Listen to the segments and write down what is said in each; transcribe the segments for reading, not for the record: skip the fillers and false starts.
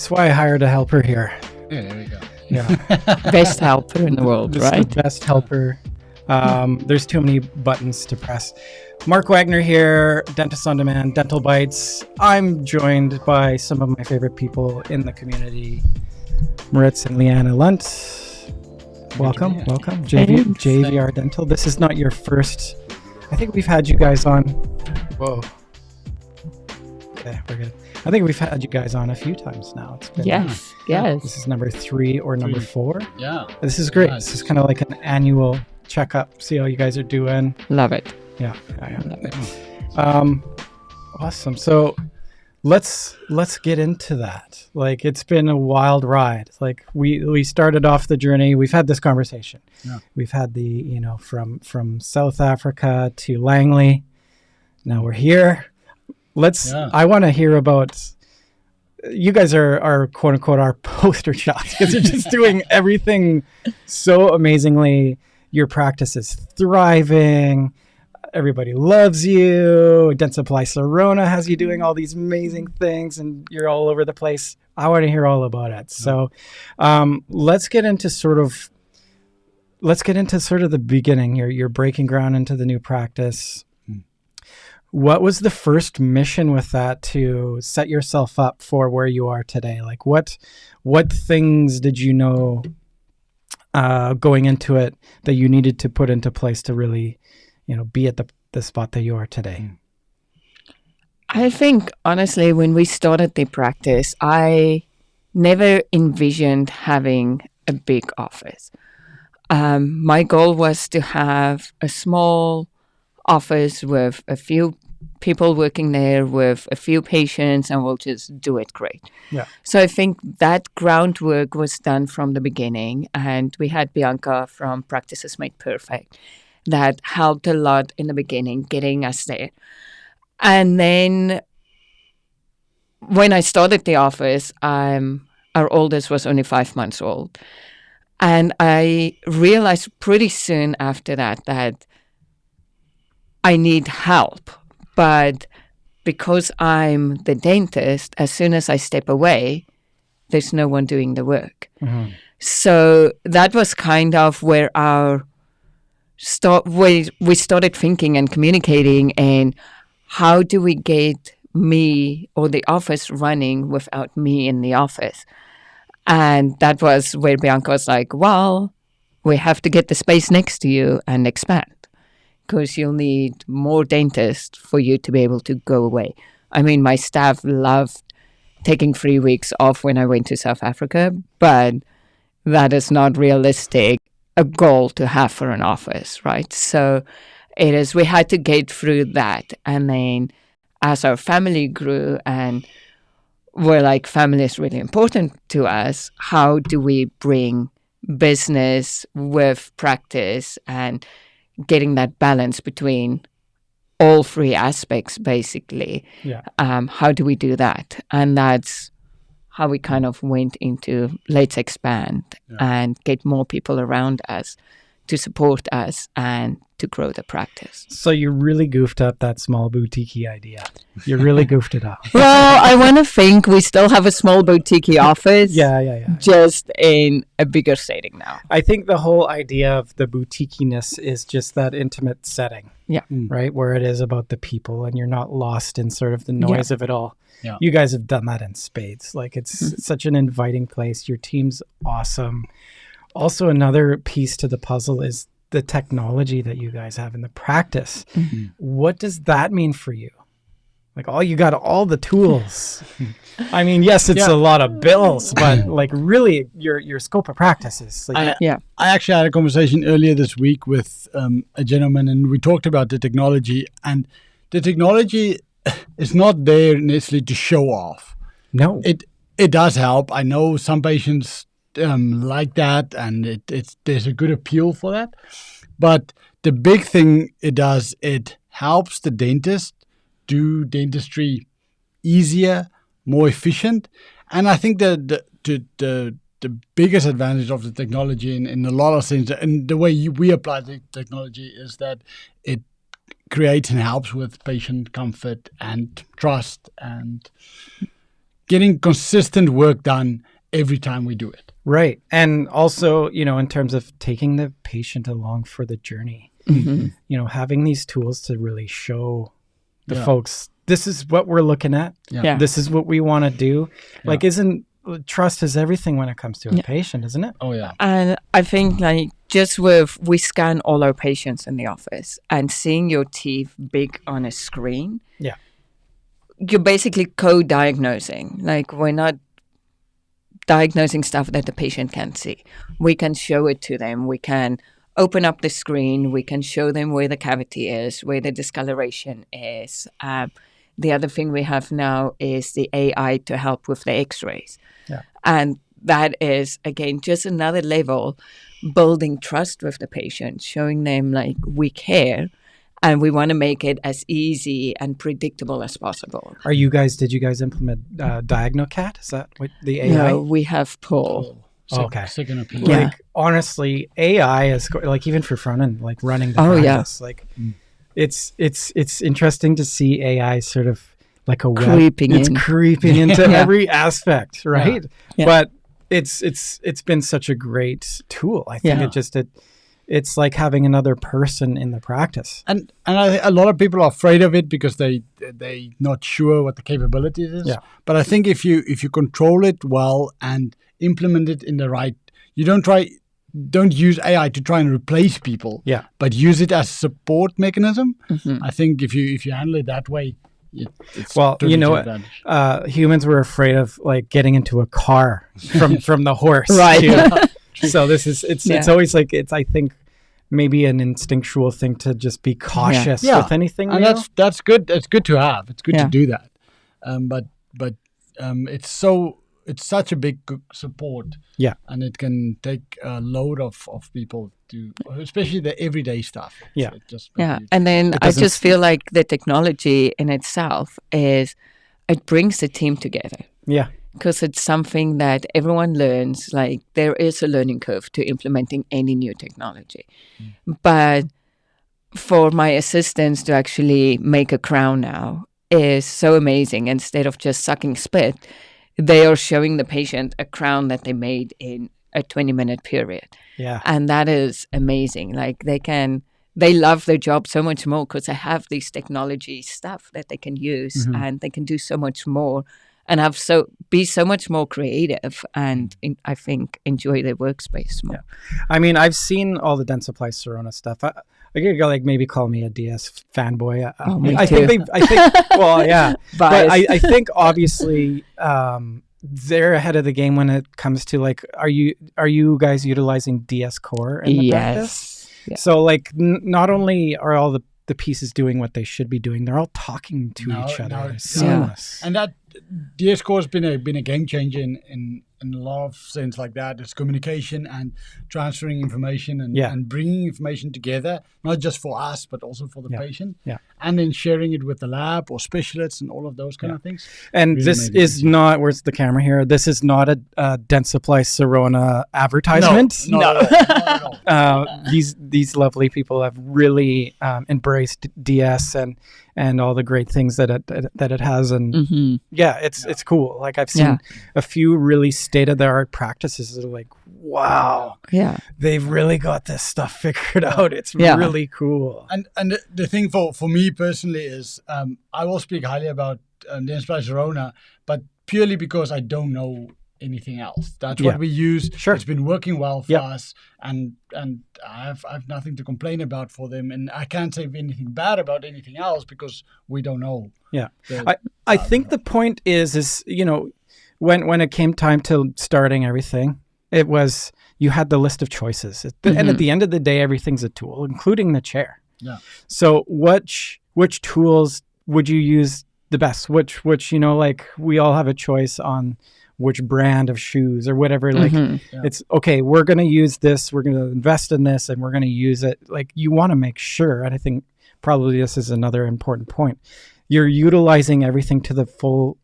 That's why I hired a helper here. Yeah, there we go. Yeah. Best helper in the world, Just right? the best helper. There's too many buttons to press. Marc Wagner here, Dentist on Demand, Dentalbytes. I'm joined by some of my favorite people in the community, Mauritz and Leana Lundt. Welcome. JVR Dental. This is not your first. I think we've had you guys on. Whoa. Okay, we're good. I think we've had you guys on a few times now. It's been, Yes. This is number 3 or number 4. Yeah. This is great. Nice. This is kind of like an annual checkup. See how you guys are doing. Love it. Yeah. Love it. Awesome. So let's get into that. Like, it's been a wild ride. Like, we started off the journey. We've had this conversation. Yeah. We've had the, from South Africa to Langley. Now we're here. I want to hear about, you guys are quote unquote our poster shots because you're just doing everything so amazingly. Your practice is thriving. Everybody loves you. Dentsply Sirona has you doing all these amazing things and you're all over the place. I want to hear all about it. So let's get into sort of the beginning. You're breaking ground into the new practice. What was the first mission with that to set yourself up for where you are today? Like what things did you know going into it that you needed to put into place to really, be at the spot that you are today? I think, honestly, when we started the practice, I never envisioned having a big office. My goal was to have a small office with a few people working there, with a few patients, and we'll just do it great. Yeah. So I think that groundwork was done from the beginning, and we had Bianca from Practices Made Perfect that helped a lot in the beginning, getting us there. And then when I started the office, our oldest was only 5 months old. And I realized pretty soon after that I need help. But because I'm the dentist, as soon as I step away, there's no one doing the work. Mm-hmm. So that was kind of where we started thinking and communicating, and how do we get me or the office running without me in the office? And that was where Bianca was like, well, we have to get the space next to you and expand, because you'll need more dentists for you to be able to go away. I mean, my staff loved taking 3 weeks off when I went to South Africa, but that is not realistic, a goal to have for an office, right? So we had to get through that. And then as our family grew and we're like, family is really important to us, how do we bring business with practice and getting that balance between all 3 aspects, basically? Yeah. How do we do that? And that's how we kind of went into let's expand and get more people around us to support us and to grow the practice. So you really goofed up that small boutique idea. You really goofed it up. Well, I want to think we still have a small boutique office. Yeah. Just in a bigger setting now. I think the whole idea of the boutiquiness is just that intimate setting. Yeah. Right? Where it is about the people and you're not lost in sort of the noise of it all. Yeah. You guys have done that in spades. Like, it's such an inviting place. Your team's awesome. Also, another piece to the puzzle is the technology that you guys have in the practice. Mm-hmm. What does that mean for you? Like, you got all the tools. I mean, yes, it's a lot of bills, but like really your scope of practice is like, I actually had a conversation earlier this week with a gentleman, and we talked about the technology, and the technology is not there necessarily to show off. No. It does help. I know some patients like that, and there's a good appeal for that. But the big thing it does, it helps the dentist do dentistry easier, more efficient. And I think that the biggest advantage of the technology in a lot of things, and the way we apply the technology, is that it creates and helps with patient comfort and trust and getting consistent work done every time we do it. Right. And also, in terms of taking the patient along for the journey, having these tools to really show the folks, this is what we're looking at. Yeah. This is what we want to do. Yeah. Like, trust is everything when it comes to a patient, isn't it? Oh, yeah. And I think we scan all our patients in the office, and seeing your teeth big on a screen. Yeah. You're basically co-diagnosing. Like, we're not diagnosing stuff that the patient can't see. We can show it to them. We can open up the screen. We can show them where the cavity is, where the discoloration is. The other thing we have now is the AI to help with the x-rays. Yeah. And that is, again, just another level, building trust with the patient, showing them like we care and we want to make it as easy and predictable as possible. Did you guys implement DiagnoCat? Is that what the AI? No, we have Paul. Okay. Second opinion. Yeah. Like, honestly, AI is like, even for front end, like running the practice, like it's interesting to see AI sort of like a web. It's creeping into every aspect, right? Yeah. But it's been such a great tool. I think it's like having another person in the practice. And a lot of people are afraid of it because they not sure what the capabilities is. Yeah. But I think if you control it well and implement it in the right, you don't use AI to try and replace people. Yeah. But use it as a support mechanism. I think if you handle it that way, it's humans were afraid of like getting into a car from the horse. Right. So it's always like, I think maybe an instinctual thing to just be cautious with anything. And that's good. It's good to have. It's good to do that. But it's such a big support. Yeah. And it can take a load of people to, especially the everyday stuff. Yeah. And then I just feel like the technology in itself it brings the team together. Yeah. Because it's something that everyone learns. Like, there is a learning curve to implementing any new technology. But for my assistants to actually make a crown now is so amazing. Instead of just sucking spit, they are showing the patient a crown that they made in a 20-minute period. Yeah. And that is amazing. Like, they love their job so much more because they have these technology stuff that they can use and they can do so much more and be so much more creative and I think enjoy their workspace more. Yeah. I mean, I've seen all the Dentalbytes Sirona stuff. I could like maybe call me a DS fanboy. I think well, yeah. But I think obviously they're ahead of the game when it comes to like, are you guys utilizing DS Core in the practice? Yeah. So like not only are all the pieces doing what they should be doing, they're all talking to each other. It's seamless. And that DS Core has been a game changer in a lot of sense like that. It's communication and transferring information and bringing information together, not just for us, but also for the patient. Yeah. And then sharing it with the lab or specialists and all of those kind of things. And really this is not, where's the camera here? This is not a Dentalbytes Sirona advertisement. No. Not at all. These lovely people have really embraced DS and all the great things that it has, and it's cool. Like I've seen a few really state-of-the-art practices that are like, wow, they've really got this stuff figured out. It's really cool. And the thing for me personally is I will speak highly about Dentalbytes Sirona, but purely because I don't know anything else. That's what we use. Sure. It's been working well for us, and I have nothing to complain about for them, and I can't say anything bad about anything else because we don't know. Yeah. I think the point is when it came time to starting everything, it was you had the list of choices. And at the end of the day, everything's a tool, including the chair. Yeah. So which tools would you use the best? Which like we all have a choice on which brand of shoes or whatever. Like it's okay, we're going to use this, we're going to invest in this, and we're going to use it. Like you want to make sure, and I think probably this is another important point, you're utilizing everything to the full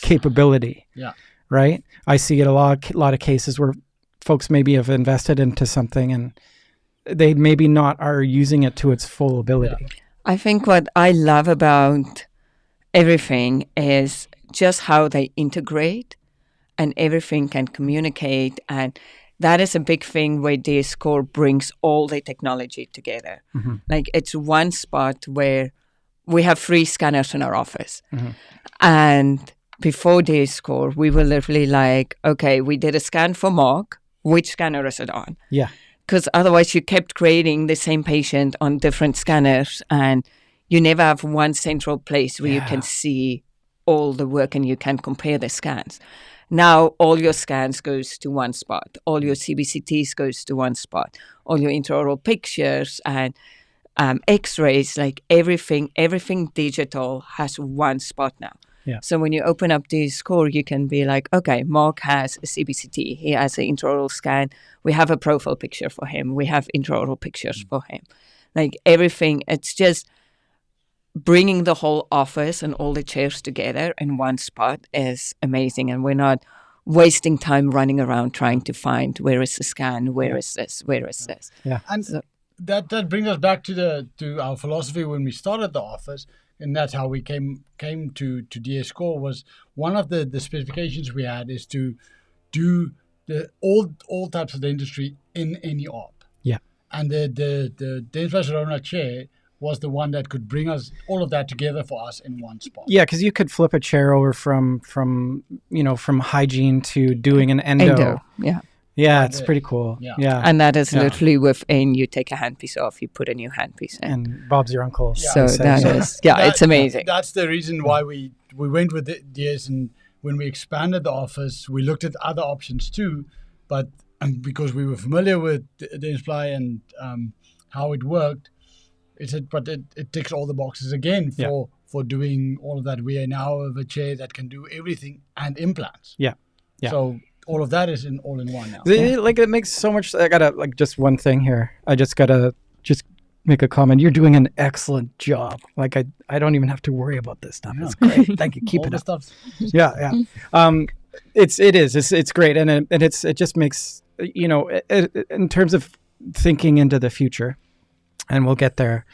capability. Yeah. Right? I see it a lot of cases where folks maybe have invested into something and they maybe not are using it to its full ability. I think what I love about everything is just how they integrate, and everything can communicate. And that is a big thing where DScore brings all the technology together. Mm-hmm. Like it's one spot where we have 3 scanners in our office. Mm-hmm. And before DScore, we were literally like, okay, we did a scan for Marc. Which scanner is it on? Yeah. Because otherwise you kept creating the same patient on different scanners, and you never have one central place where you can see all the work and you can compare the scans. Now all your scans goes to one spot. All your CBCTs goes to one spot. All your intraoral pictures and X-rays, like everything digital has one spot now. Yeah. So when you open up the score, you can be like, okay, Marc has a CBCT. He has an intraoral scan. We have a profile picture for him. We have intraoral pictures for him. Like everything, it's just bringing the whole office and all the chairs together in one spot is amazing. And we're not wasting time running around trying to find where is the scan, where is this. Yeah. And so, that brings us back to our philosophy when we started the office. And that's how we came to DScore. Was one of the specifications we had is to do all types of dentistry in any op. Yeah. And the Dentalbytes Verona chair was the one that could bring us all of that together for us in one spot. Yeah, because you could flip a chair over from hygiene to doing an endo. Yeah. Yeah, it's pretty cool. Yeah. And that is literally within, you take a handpiece off, you put a new handpiece in. And Bob's your uncle. Yeah. So it's amazing. That's the reason why we went with DS, and when we expanded the office, we looked at other options too, but because we were familiar with Dentsply and how it worked, it ticks all the boxes again for doing all of that. We are now have a chair that can do everything and implants. Yeah. So all of that is all in one now. Like it makes so much. I gotta just one thing here. I just gotta make a comment. You're doing an excellent job. Like I don't even have to worry about this stuff. It's great. Thank you. Keep it up. Yeah. It's great, and it just makes in terms of thinking into the future, and we'll get there.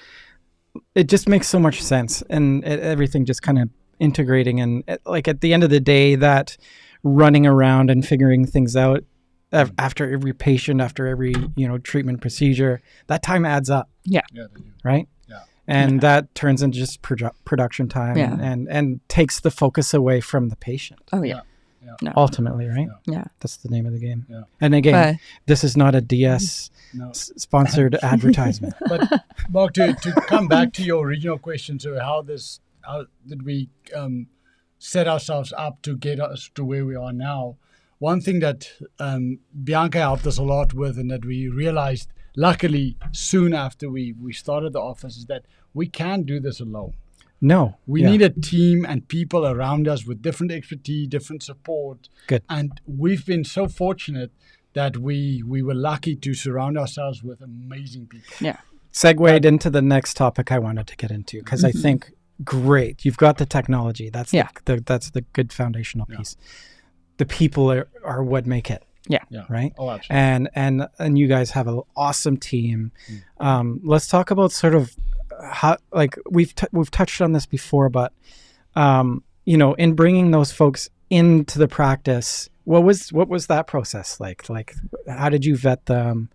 It just makes so much sense, and everything just kind of integrating, and like at the end of the day, that running around and figuring things out after every patient, after every treatment procedure, that time adds up. Yeah. Yeah, they do. Right. Yeah. And that turns into just production time, and takes the focus away from the patient. Oh yeah. No. Ultimately, right? Yeah. That's the name of the game. Yeah. And again, this is not a DS sponsored advertisement. But Marc, to come back to your original question, so how did we set ourselves up to get us to where we are now? One thing that Bianca helped us a lot with, and that we realized luckily soon after we started the office, is that we can't do this alone. No. We need a team and people around us with different expertise, different support. Good. And we've been so fortunate that we were lucky to surround ourselves with amazing people. Yeah. Segued into the next topic I wanted to get into, because I think, great, you've got the technology. That's that's the good foundational piece. The people are what make it. Yeah. Right. Oh, absolutely. And you guys have an awesome team. Let's talk about sort of how, like we've touched on this before, but in bringing those folks into the practice, what was that process like? Like, how did you vet them?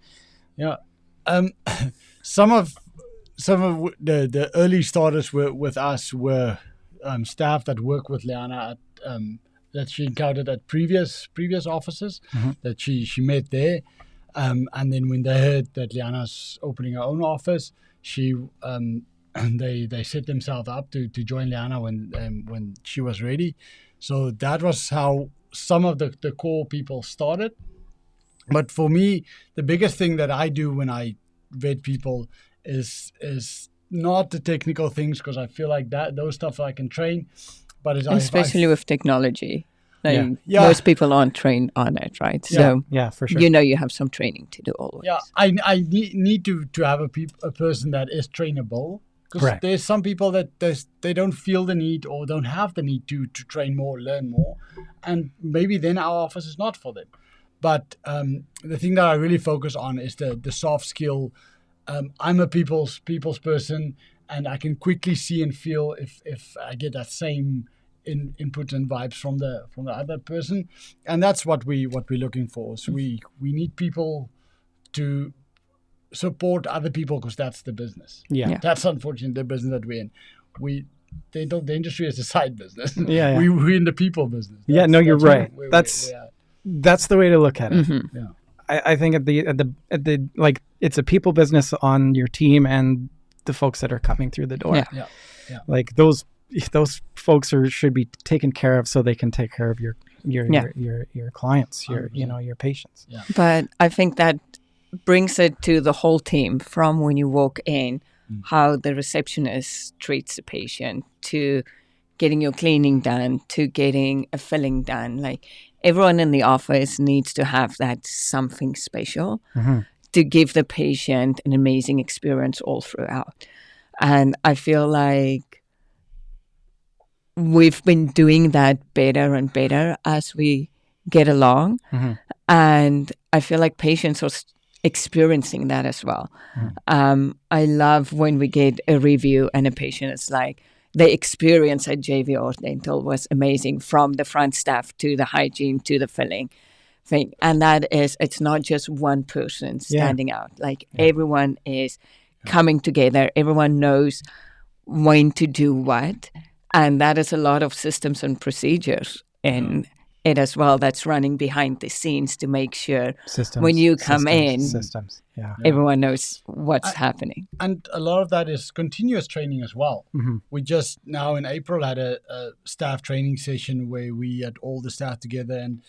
Yeah. Some of the early starters with us were staff that work with Leana at that she encountered at previous offices that she met there, and then when they heard that Leana's opening her own office, they set themselves up to join Leana when she was ready. So that was how some of the core people started. But for me, the biggest thing that I do when I vet people is not the technical things, because I feel like those stuff I can train, but especially with technology, most people aren't trained on it, right? So for sure, you have some training to do always. Yeah, I need to have a person that is trainable, because there's some people that they don't feel the need or don't have the need to train more, learn more, and maybe then our office is not for them. But the thing that I really focus on is the soft skill. I'm a people's person, and I can quickly see and feel if I get that same input and vibes from the other person, and that's what we're looking for. So we need people to support other people because that's the business. Yeah. That's unfortunately the business that we're in. The industry is a side business. Yeah. We're in the people business. You're right. Where That's the way to look at it. Mm-hmm. Yeah. I think at the like it's a people business on your team and the folks that are coming through the door. Yeah. Like those folks should be taken care of so they can take care of your clients, your patients. Yeah. But I think that brings it to the whole team, from when you walk in, how the receptionist treats the patient, to getting your cleaning done, to getting a filling done. Like, everyone in the office needs to have that something special to give the patient an amazing experience all throughout. And I feel like we've been doing that better and better as we get along. And I feel like patients are experiencing that as well. I love when we get a review and a patient is like, the experience at JVR Dental was amazing, from the front staff to the hygiene to the filling thing. And that is, it's not just one person standing out. Like, everyone is coming together. Everyone knows when to do what. And that is a lot of systems and procedures in it as well, that's running behind the scenes to make sure when you come in, everyone knows what's happening. And a lot of that is continuous training as well. We just now in April had a staff training session where we had all the staff together, and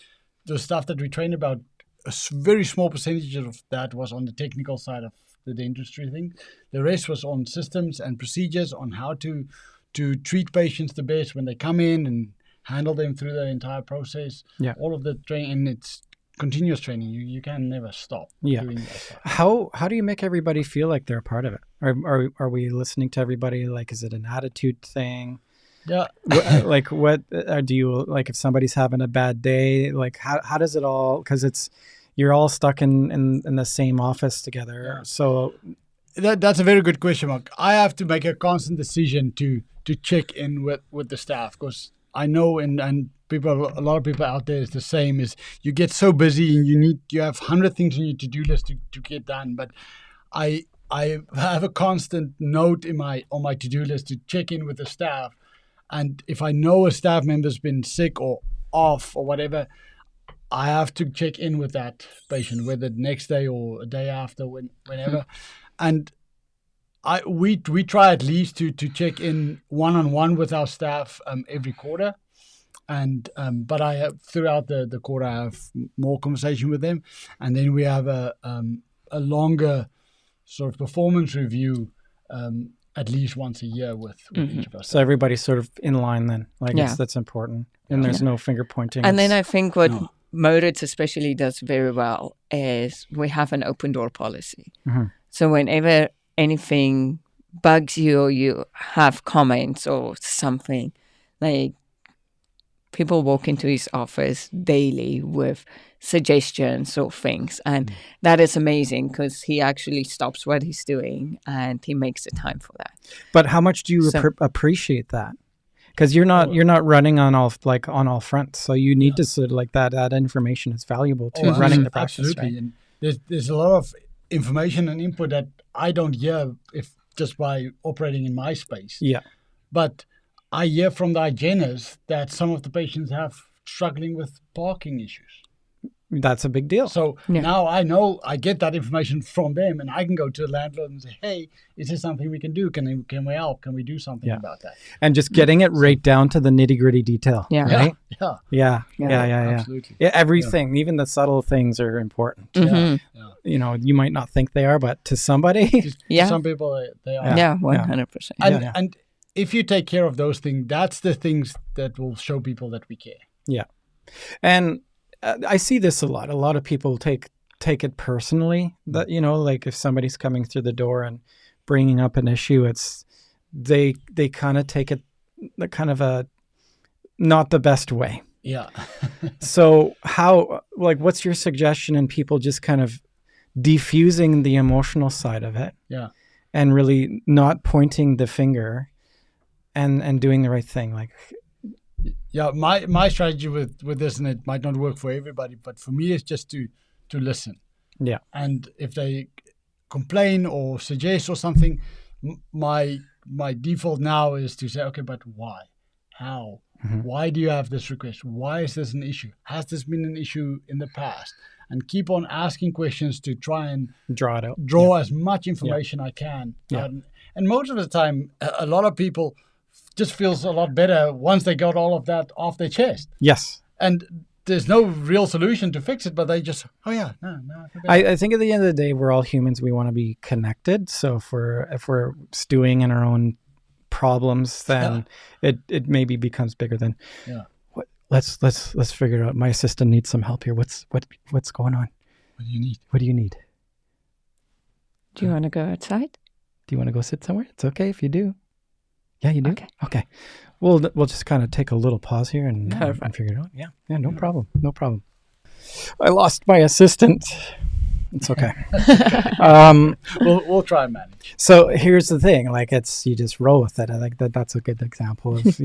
the stuff that we trained about, a very small percentage of that was on the technical side of the dentistry thing. The rest was on systems and procedures, on how to treat patients the best when they come in and handle them through the entire process. All of the training, and it's continuous training. You can never stop doing that stuff. How do you make everybody feel like they're a part of it? Are we listening to everybody? Like, is it an attitude thing? Yeah. Like, what do you, like, if somebody's having a bad day, like, how does it all, because you're all stuck in the same office together. So that's a very good question, Marc. I have to make a constant decision to check in with the staff, because I know, and a lot of people out there is the same, is you get so busy and you have 100 things on your to-do list to get done. But I have a constant note on my to-do list to check in with the staff. And if I know a staff member's been sick or off or whatever, I have to check in with that patient, whether the next day or a day after, whenever. And we try at least to check in one-on-one with our staff every quarter, and but I have, throughout the quarter, I have more conversation with them, and then we have a longer sort of performance review at least once a year with each of us. So everybody's sort of in line then. Like, that's important, and there's no finger pointing. And then I think what Mauritz especially does very well is we have an open door policy. So whenever anything bugs you or you have comments or something, like, people walk into his office daily with suggestions or things, and that is amazing, because he actually stops what he's doing and he makes the time for that. But how much do you appreciate that? Because you're not running on all fronts, so you need to sort of, like, that information is valuable to running the practice. Absolutely, right? And there's a lot of information and input that I don't hear just by operating in my space. But I hear from the hygienists that some of the patients have struggling with parking issues. That's a big deal. So now I know, I get that information from them, and I can go to the landlord and say, hey, is this something we can do? Can we help? Can we do something about that? And just getting it right down to the nitty-gritty detail. Right? Yeah. Absolutely. Yeah, everything, even the subtle things are important. You know, you might not think they are, but to somebody, to some people they are. 100%. And if you take care of those things, that's the things that will show people that we care. And I see this a lot. A lot of people take it personally, that, you know, like, if somebody's coming through the door and bringing up an issue, they kind of take it kind of a not the best way. So what's your suggestion in people just kind of defusing the emotional side of it? and really not pointing the finger and doing the right thing. Like, yeah, my strategy with this, and it might not work for everybody, but for me, it's just to listen. Yeah. And if they complain or suggest or something, my default now is to say, okay, but why? How? Why do you have this request? Why is this an issue? Has this been an issue in the past? And keep on asking questions to try and draw it out. Draw as much information I can. Yeah. And most of the time, a lot of people just feels a lot better once they got all of that off their chest. Yes. And there's no real solution to fix it, but they just, I feel better. I think at the end of the day, we're all humans. We want to be connected. So if we're stewing in our own problems, then it maybe becomes bigger than. Yeah. Let's figure it out. My assistant needs some help here. What's going on? What do you need? What do you need? Do you want to go outside? Do you want to go sit somewhere? It's okay if you do. Yeah, you do? Okay. We'll just kind of take a little pause here and figure it out. Yeah, no problem. No problem. I lost my assistant. It's okay. We'll try and manage. So here's the thing. Like, you just roll with it. I think that's a good example of,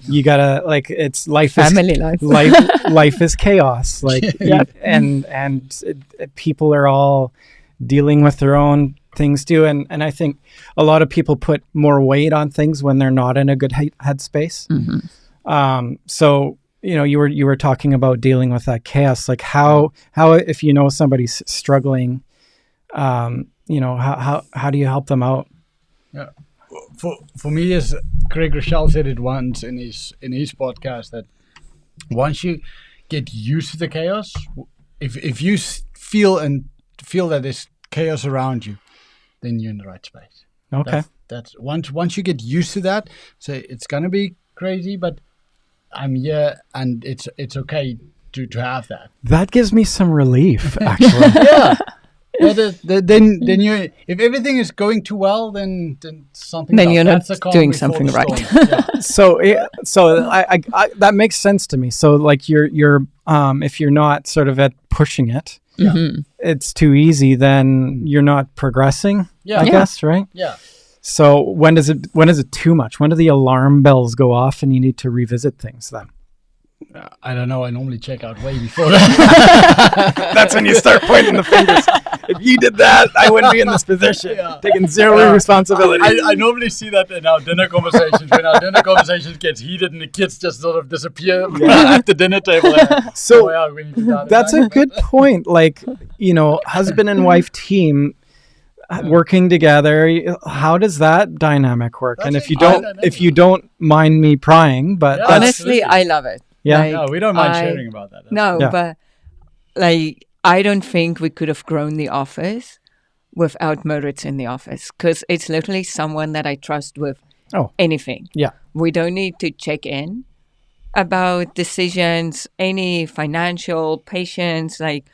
you gotta, like, it's life. Family life. Life is chaos. Like, and people are all dealing with their own things too. And I think a lot of people put more weight on things when they're not in a good headspace. Mm-hmm. So, you were talking about dealing with that chaos. Like, how if somebody's struggling, how do you help them out? Yeah. For me, as Craig Rochelle said it once in his podcast, that once you get used to the chaos, if you feel that there's chaos around you, then you're in the right space. Okay. That's once you get used to that, say it's gonna be crazy, but I'm here, and it's okay to have that. That gives me some relief, actually. Yeah. Then you, if everything is going too well, then something. Then you're not doing something right. Yeah. So I that makes sense to me. So, like, you're if you're not sort of at pushing it, it's too easy, then you're not progressing. I guess, right? Yeah. So when is it too much? When do the alarm bells go off and you need to revisit things then? I don't know. I normally check out way before that. That's when you start pointing the fingers. If you did that, I wouldn't be in this position. Taking zero responsibility. I normally see that in our dinner conversations. When our dinner conversations gets heated and the kids just sort of disappear at the dinner table. So that's a good point. Like, husband and wife team working together. How does that dynamic work? And if you don't mind me prying, but honestly, I love it. Yeah, no, we don't mind sharing about that. No, but like, I don't think we could have grown the office without Mauritz in the office, because it's literally someone that I trust with anything. Yeah, we don't need to check in about decisions, any financial, patience. Like,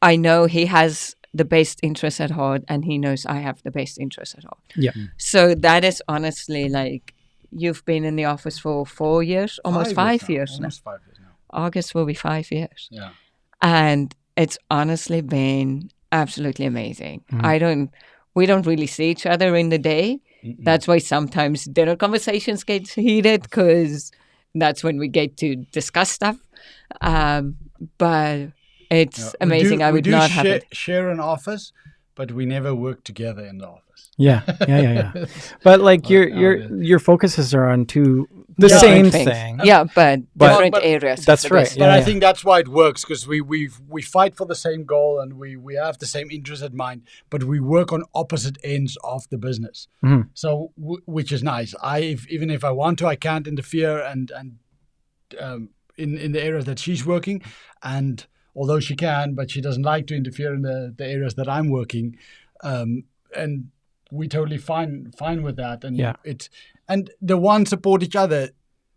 I know he has the best interest at heart, and he knows I have the best interest at heart. Yeah. So that is honestly, like, you've been in the office for 4 years, almost 5 years now. Almost 5 years now. August will be 5 years. Yeah. And it's honestly been absolutely amazing. We don't really see each other in the day. Mm-mm. That's why sometimes dinner conversations get heated, because that's when we get to discuss stuff. But it's amazing. I would not have it. Share an office, but we never work together in the office. Yeah. But like your focuses are on the same thing. Yeah, but different areas. That's right. But I think that's why it works, because we fight for the same goal, and we have the same interest at mind, but we work on opposite ends of the business. Mm-hmm. So which is nice. Even if I want to, I can't interfere and in the areas that she's working, and although she can, but she doesn't like to interfere in the areas that I'm working, and we totally fine with that. And and the one support each other.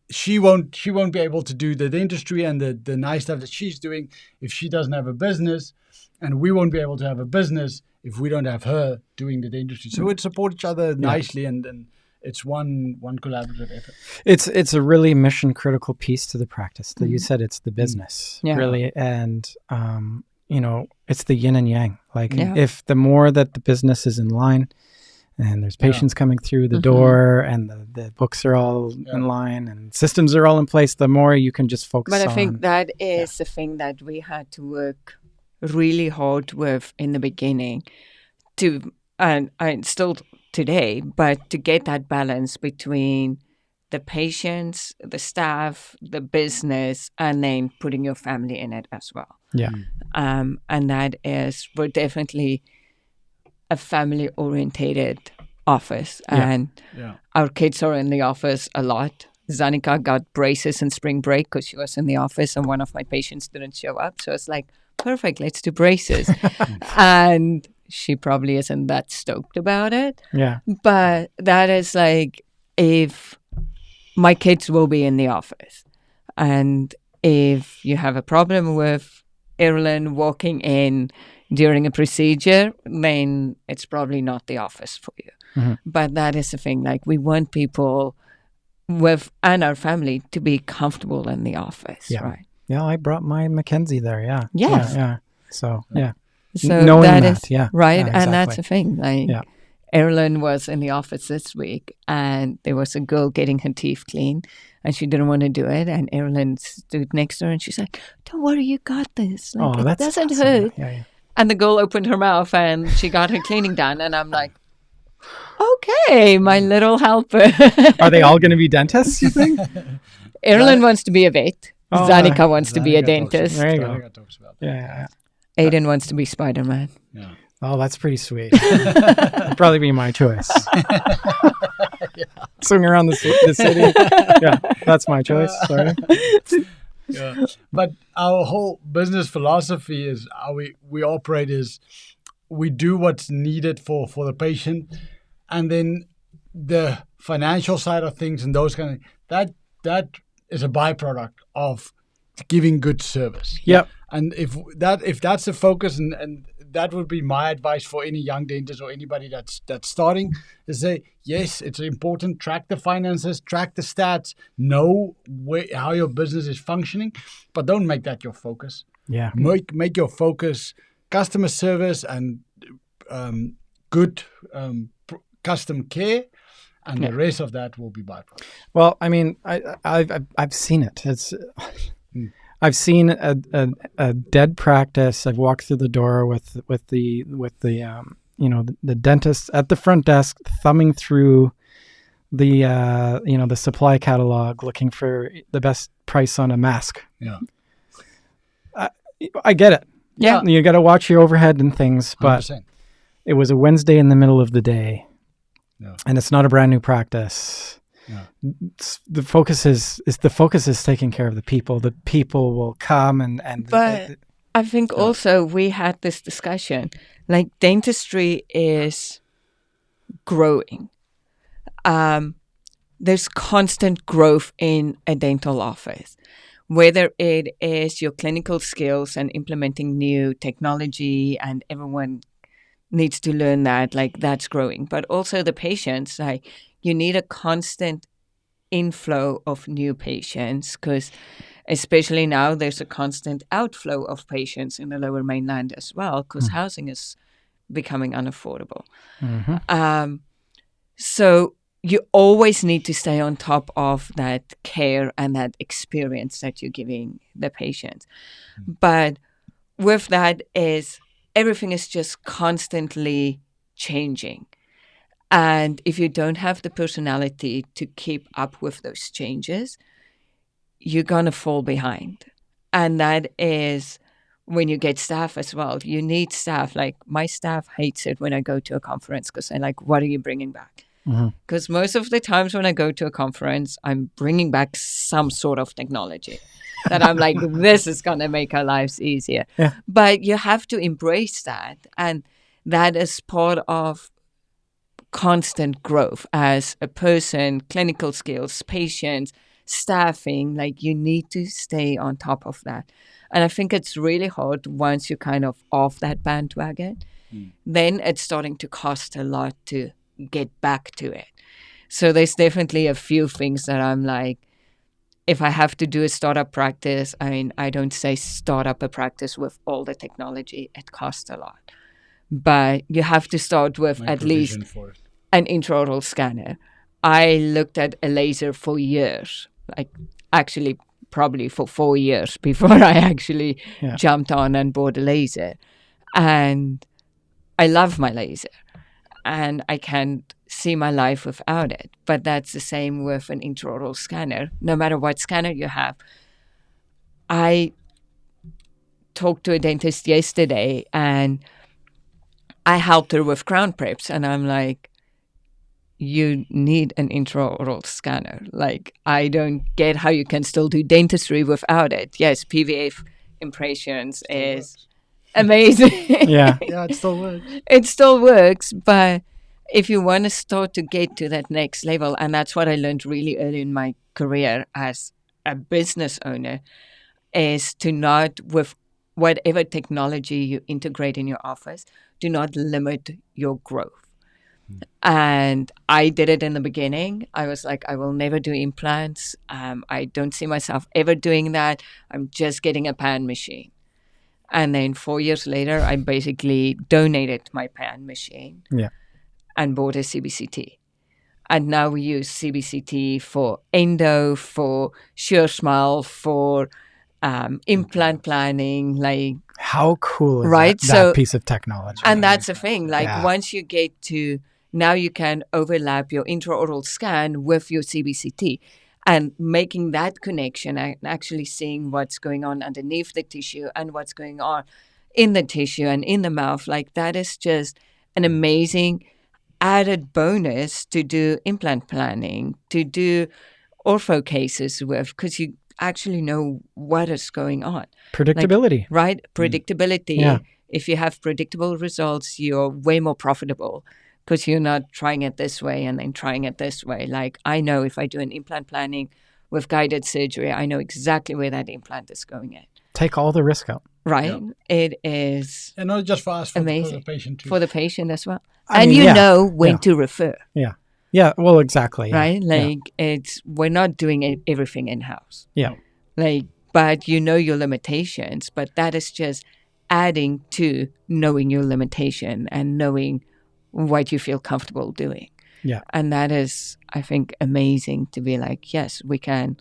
She won't be able to do the dentistry and the nice stuff that she's doing if she doesn't have a business, and we won't be able to have a business if we don't have her doing the dentistry. So it support each other nicely, and it's one collaborative effort. It's a really mission critical piece to the practice. That you said it's the business, really, and it's the yin and yang. Like if the more that the business is in line and there's patients coming through the door and the books are all in line and systems are all in place, the more you can just focus on. But I think that is the thing that we had to work really hard with in the beginning and still today, but to get that balance between the patients, the staff, the business, and then putting your family in it as well. Yeah. And that is, we're definitely a family-orientated office. And our kids are in the office a lot. Zanika got braces in spring break because she was in the office and one of my patients didn't show up. So it's like, perfect, let's do braces. And she probably isn't that stoked about it. Yeah. But that is like, if my kids will be in the office and if you have a problem with Arilyn walking in during a procedure, then it's probably not the office for you. But that is the thing. Like, we want people and our family to be comfortable in the office, right? Yeah, I brought my Mackenzie there. Yeah. Yes. Yeah. So, yeah. So knowing that that, is right. Yeah, exactly. And that's the thing. Like, Arilyn was in the office this week and there was a girl getting her teeth cleaned and she didn't want to do it. And Arilyn stood next to her and she's like, don't worry, you got this. Like, it doesn't hurt. Yeah. And the girl opened her mouth and she got her cleaning done. And I'm like, okay, my little helper. Are they all going to be dentists, you think? Arilyn wants to be a vet. Zanika wants to be a dentist. There you go. Yeah. Aiden wants to be Spider-Man. Yeah. Oh, that's pretty sweet. That'd probably be my choice. Swing around the city. Yeah, that's my choice. Sorry. Yeah. But our whole business philosophy is how we operate is we do what's needed for the patient, and then the financial side of things and those kind of that is a byproduct of giving good service. Yep. And if that's the focus, and that would be my advice for any young dentist or anybody that's starting, is say, yes, it's important, track the finances, track the stats, know how your business is functioning, but don't make that your focus. Yeah. Make your focus customer service and good custom care, and the rest of that will be byproduct. Well, I mean, I've seen it. I've seen a dead practice. I've walked through the door with the the dentist at the front desk thumbing through the supply catalog looking for the best price on a mask. Yeah. I get it. Yeah. You got to watch your overhead and things, but 100%. It was a Wednesday in the middle of the day. Yeah. And it's not a brand new practice. Yeah. The focus is taking care of the people. The people will come But I think also we had this discussion, like dentistry is growing. There's constant growth in a dental office, whether it is your clinical skills and implementing new technology, and everyone needs to learn that, like that's growing. But also the patients, like you need a constant inflow of new patients, because especially now there's a constant outflow of patients in the Lower Mainland as well, because housing is becoming unaffordable. Mm-hmm. So you always need to stay on top of that care and that experience that you're giving the patients. But with that is everything is just constantly changing. And if you don't have the personality to keep up with those changes, you're going to fall behind. And that is when you get staff as well. You need staff. Like my staff hates it when I go to a conference because they're like, what are you bringing back? Because most of the times when I go to a conference, I'm bringing back some sort of technology that I'm like, this is going to make our lives easier. Yeah. But you have to embrace that. And that is part of constant growth as a person, clinical skills, patients, staffing. Like you need to stay on top of that. And I think it's really hard once you're kind of off that bandwagon. Then it's starting to cost a lot to get back to it. So there's definitely a few things that I'm like, if I have to do a startup practice, I mean, I don't say start up a practice with all the technology. It costs a lot. but you have to start with at least an intraoral scanner. I looked at a laser for years, like actually probably for 4 years before I actually jumped on and bought a laser. And I love my laser, and I can't see my life without it. But that's the same with an intraoral scanner. No matter what scanner you have. I talked to a dentist yesterday, and I helped her with crown preps, and I'm like, you need an intraoral scanner. Like, I don't get how you can still do dentistry without it. Yes, PVF impressions is amazing. Yeah, it still works. It still works, but if you want to start to get to that next level, and that's what I learned really early in my career as a business owner, is to not, with whatever technology you integrate in your office, do not limit your growth. And I did it in the beginning. I was like, I will never do implants. I don't see myself ever doing that. I'm just getting a pan machine. And then 4 years later, I basically donated my pan machine and bought a CBCT. And now we use CBCT for endo, for Sure Smile, for implant planning. Like, how cool is right? that piece of technology? And that's the thing. Like, once you get to, now you can overlap your intraoral scan with your CBCT, and making that connection and actually seeing what's going on underneath the tissue and what's going on in the tissue and in the mouth. Like, that is just an amazing added bonus to do implant planning, to do ortho cases with, because you actually know what is going on. Predictability. Like, right? Predictability. Yeah. If you have predictable results, you're way more profitable, because you're not trying it this way and then trying it this way. Like, I know if I do an implant planning with guided surgery, I know exactly where that implant is going in. Take all the risk out. Right? Yeah. It is and not just for us, for the patient too. For the patient as well. I mean, you know when to refer. Yeah. Yeah, well, exactly. Yeah. Right? Like, we're not doing everything in-house. Yeah. Like, but you know your limitations, but that is just adding to knowing your limitation and knowing what you feel comfortable doing. Yeah. And that is, I think, amazing to be like, yes, we can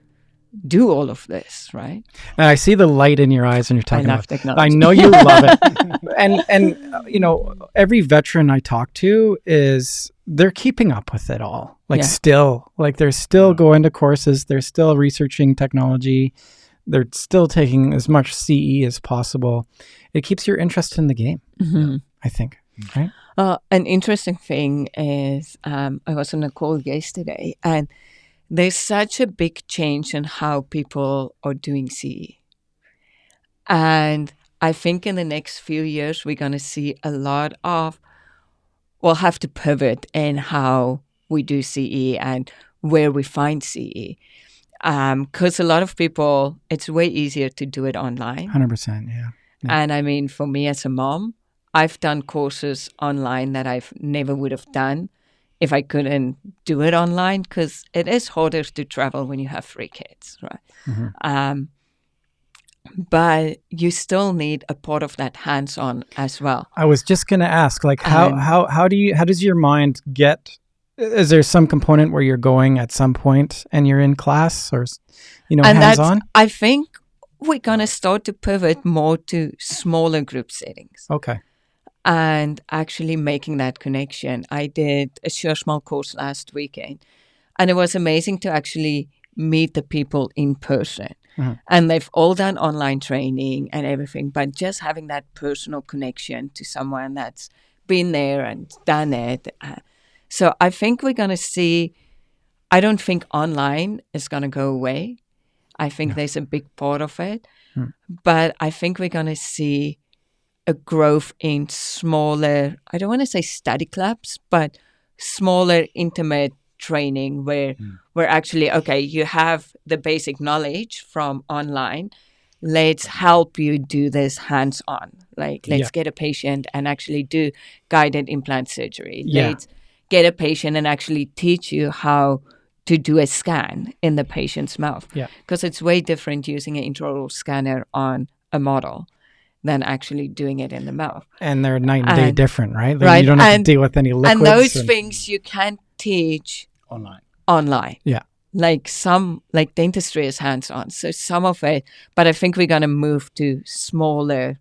do all of this, right? And I see the light in your eyes when you're talking about technology. I know you love it. and you know, every veteran I talk to they're keeping up with it all. Like, still, like, they're still going to courses, they're still researching technology, they're still taking as much CE as possible. It keeps your interest in the game, I think, right? An interesting thing is, I was on a call yesterday, and there's such a big change in how people are doing CE. And I think in the next few years, we're going to see a lot of, we'll have to pivot in how we do CE and where we find CE. Because a lot of people, it's way easier to do it online. 100%, yeah. And I mean, for me as a mom, I've done courses online that I've never would have done if I couldn't do it online, because it is harder to travel when you have 3 kids, right? Mm-hmm. But you still need a part of that hands-on as well. I was just going to ask, like, how does your mind get? Is there some component where you're going at some point and you're in class, or hands-on? I think we're going to start to pivot more to smaller group settings. Okay. And actually making that connection. I did a Sure Smile course last weekend, and it was amazing to actually meet the people in person. Mm-hmm. And they've all done online training and everything, but just having that personal connection to someone that's been there and done it. So I think we're going to see, I don't think online is going to go away. I think there's a big part of it, but I think we're going to see a growth in smaller, I don't want to say study clubs, but smaller, intimate training where we're actually, okay, you have the basic knowledge from online. Let's help you do this hands-on. Like, let's get a patient and actually do guided implant surgery. Yeah. Let's get a patient and actually teach you how to do a scan in the patient's mouth. Yeah. Because it's way different using an intraoral scanner on a model than actually doing it in the mouth. And they're night and day different, right? Like right. You don't have to deal with any liquids. And those things you can't teach online. Yeah. Like dentistry is hands-on. So some of it, but I think we're going to move to smaller.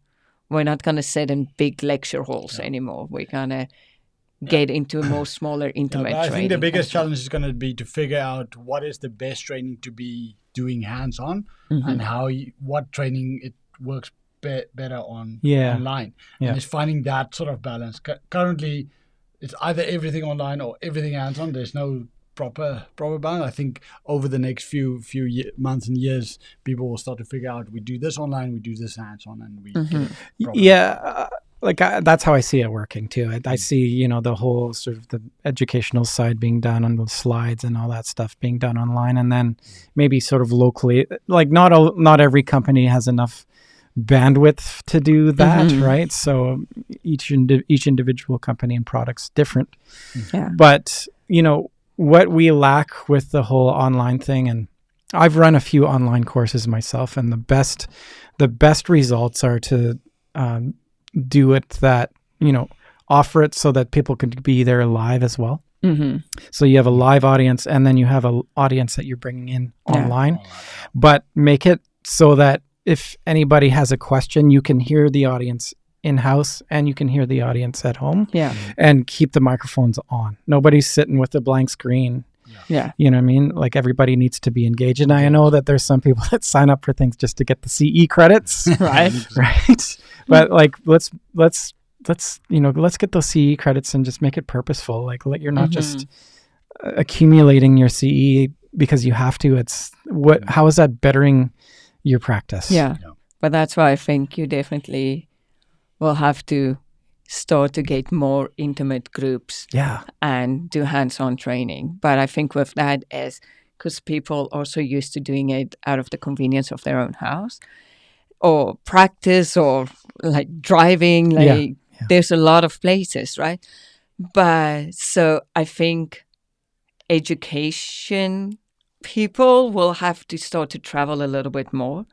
We're not going to sit in big lecture halls anymore. We're going to get into a more smaller, intimate training. I think the biggest challenge is going to be to figure out what is the best training to be doing hands-on and what training it works better on online. Yeah. And it's finding that sort of balance. Currently, it's either everything online or everything hands-on. There's no proper balance. I think over the next few months and years, people will start to figure out we do this online, we do this hands-on, and we that's how I see it working too. I see, the whole sort of the educational side being done on the slides and all that stuff being done online, and then maybe sort of locally, like not every company has enough bandwidth to do that, right? So each individual company and product's different. Yeah. But, what we lack with the whole online thing, and I've run a few online courses myself, and the best results are to do it that, offer it so that people can be there live as well. So you have a live audience, and then you have an audience that you're bringing in online, but make it so that if anybody has a question, you can hear the audience in-house and you can hear the audience at home, and keep the microphones on. Nobody's sitting with a blank screen. You know what I mean? Like, everybody needs to be engaged. And I know that there's some people that sign up for things just to get the CE credits. Right. But like, let's get those CE credits and just make it purposeful. Like, you're not just accumulating your CE because you have to. How is that bettering your practice? Yeah. But that's why I think you definitely will have to start to get more intimate groups and do hands-on training. But I think with that is because people also used to doing it out of the convenience of their own house or practice or like driving. There's a lot of places, right? But so I think education people will have to start to travel a little bit more,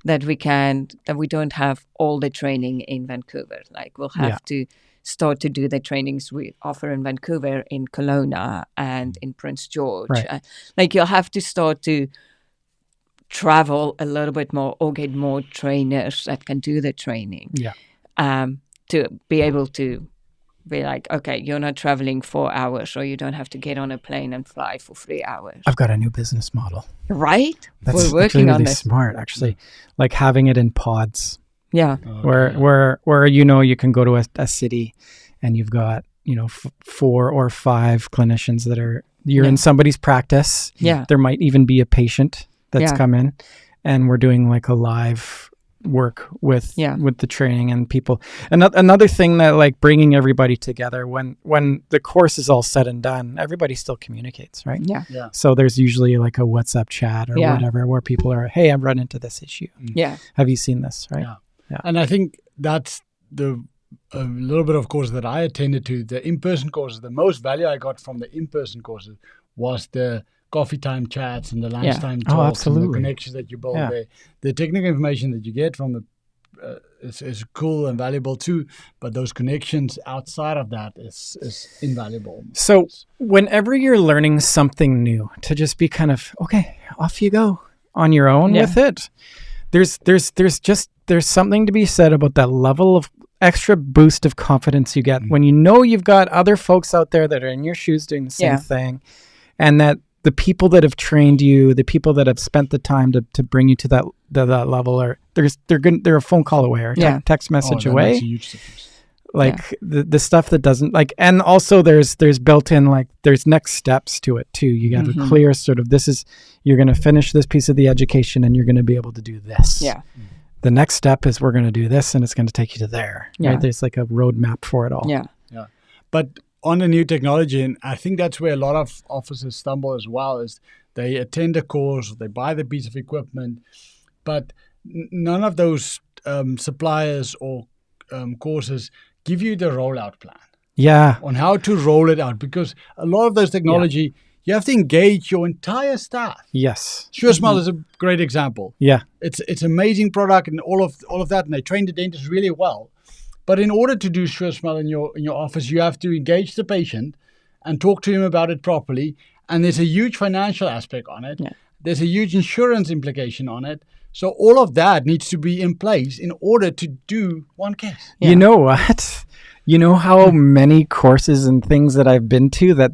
that we don't have all the training in Vancouver. Like, we'll have to start to do the trainings we offer in Vancouver, in Kelowna and in Prince George. Like, you'll have to start to travel a little bit more or get more trainers that can do the training to be able to be like, okay, you're not traveling 4 hours, or you don't have to get on a plane and fly for 3 hours. I've got a new business model. Right? We're working on this. Smart, actually. Like having it in pods. Yeah. Where you can go to a city and you've got, 4 or 5 clinicians that you're in somebody's practice. Yeah. There might even be a patient that's come in, and we're doing like a live work with the training and people. Another thing that, like, bringing everybody together, when the course is all said and done, everybody still communicates, right? Yeah. So there's usually like a WhatsApp chat or whatever where people are, hey, I've run into this issue. Have you seen this, right? Yeah. And I think that's a little bit of course that I attended to. The in-person courses, the most value I got from the in-person courses was the coffee time chats and the lunchtime talks and the connections that you build there. The technical information that you get from is cool and valuable too, but those connections outside of that is invaluable. So whenever you're learning something new, to just be kind of, okay, off you go on your own with it. There's something to be said about that level of extra boost of confidence you get when you've got other folks out there that are in your shoes doing the same thing, and that the people that have trained you, the people that have spent the time to bring you to that level they're a phone call away or text message away. Makes a huge difference. Like the stuff that doesn't, like, and also there's built in, like, there's next steps to it too. You have a clear sort of, you're going to finish this piece of the education and you're going to be able to do this. Yeah. The next step is we're going to do this and it's going to take you to there. Right? There's like a roadmap for it all. Yeah. But on the new technology, and I think that's where a lot of officers stumble as well, is they attend a course, they buy the piece of equipment, but none of those suppliers or courses give you the rollout plan. Yeah. On how to roll it out, because a lot of those technology you have to engage your entire staff. Yes. SureSmile is a great example. Yeah. It's amazing product and all of that, and they train the dentists really well. But in order to do SureSmile in your office, you have to engage the patient and talk to him about it properly. And there's a huge financial aspect on it. Yeah. There's a huge insurance implication on it. So all of that needs to be in place in order to do one case. Yeah. You know what? You know how many courses and things that I've been to that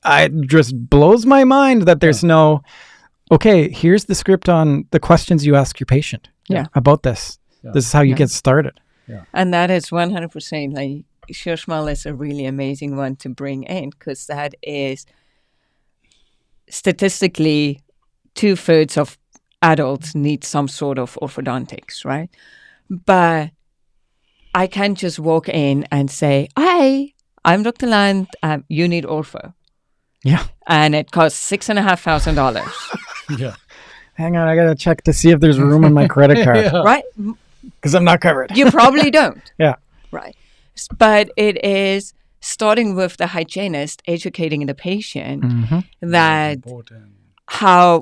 I just blows my mind that there's no, okay, here's the script on the questions you ask your patient about this. Yeah. This is how you get started. Yeah. And that is 100%. Like, SureSmile is a really amazing one to bring in because that is statistically 2/3 of adults need some sort of orthodontics, right? But I can't just walk in and say, "Hi, I'm Dr. Lundt. You need ortho." Yeah. And it costs $6,500. Yeah. Hang on, I gotta check to see if there's room on my credit card. Right? Because I'm not covered. You probably don't. Yeah. Right. But it is starting with the hygienist educating the patient that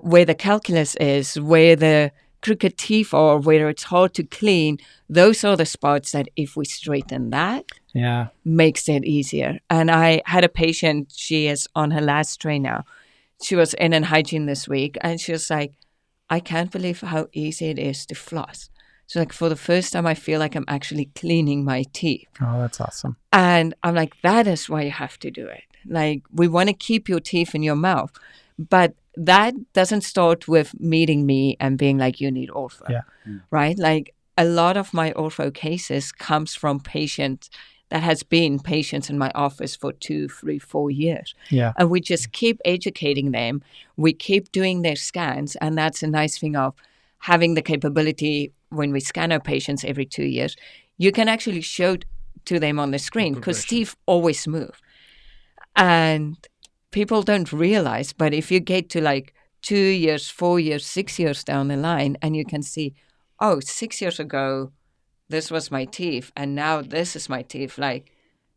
where the calculus is, where the crooked teeth are, where it's hard to clean. Those are the spots that if we straighten that, makes it easier. And I had a patient, she is on her last tray now. She was in hygiene this week, and she was like, I can't believe how easy it is to floss. So like for the first time, I feel like I'm actually cleaning my teeth. Oh, that's awesome. And I'm like, that is why you have to do it. Like, we want to keep your teeth in your mouth. But that doesn't start with meeting me and being like, you need ortho, right? Like, a lot of my ortho cases comes from patients that has been patients in my office for 2, 3, 4 years. Yeah. And we just keep educating them. We keep doing their scans. And that's a nice thing of having the capability when we scan our patients every 2 years. You can actually show to them on the screen because teeth always move. And people don't realize, but if you get to like 2 years, 4 years, 6 years down the line, and you can see, 6 years ago, this was my teeth, and now this is my teeth. Like,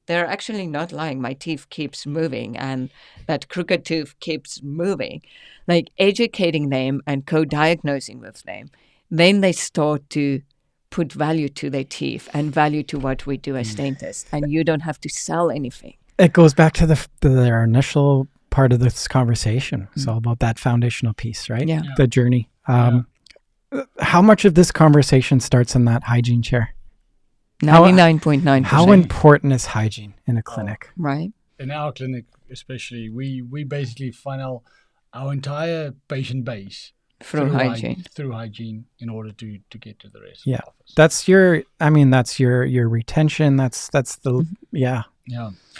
they're actually not lying. My teeth keeps moving, and that crooked tooth keeps moving. Like, educating them and co-diagnosing with them, then they start to put value to their teeth and value to what we do as dentists, and you don't have to sell anything. It goes back to their initial part of this conversation. It's all about that foundational piece, right? Yeah. The journey. How much of this conversation starts in that hygiene chair? 99.9%. How important is hygiene in a clinic? Right. In our clinic, especially, we basically funnel our entire patient base through hygiene. Through hygiene in order to get to the rest of the office. That's your retention. That's the Yeah.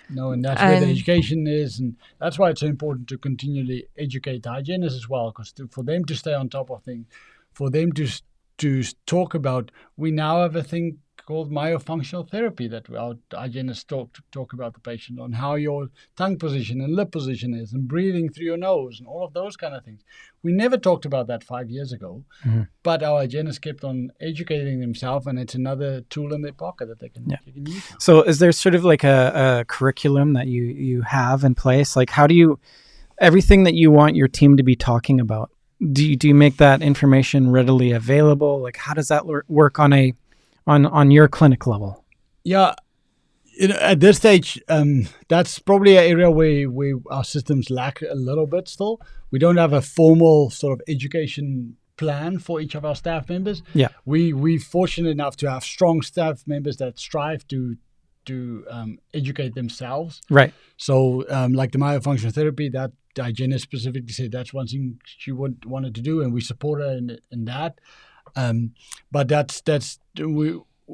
No, and that's where the education is, and that's why it's so important to continually educate the hygienists as well, because for them to stay on top of things, for them to talk about, we now have a thing called myofunctional therapy that our hygienists talk about the patient on how your tongue position and lip position is, and breathing through your nose, and all of those kind of things. We never talked about that 5 years ago, but our hygienists kept on educating themselves, and it's another tool in their pocket that they can use. So is there sort of like a curriculum that you have in place? Like, how do you, everything that you want your team to be talking about, do you make that information readily available? Like, how does that work on your clinic level? Yeah, at this stage, that's probably an area where our systems lack a little bit still. We don't have a formal sort of education plan for each of our staff members. Yeah, we're fortunate enough to have strong staff members that strive to educate themselves. Right. So, like the myofunctional therapy, that the hygienist specifically said that's one thing she wanted to do, and we support her in that. But that's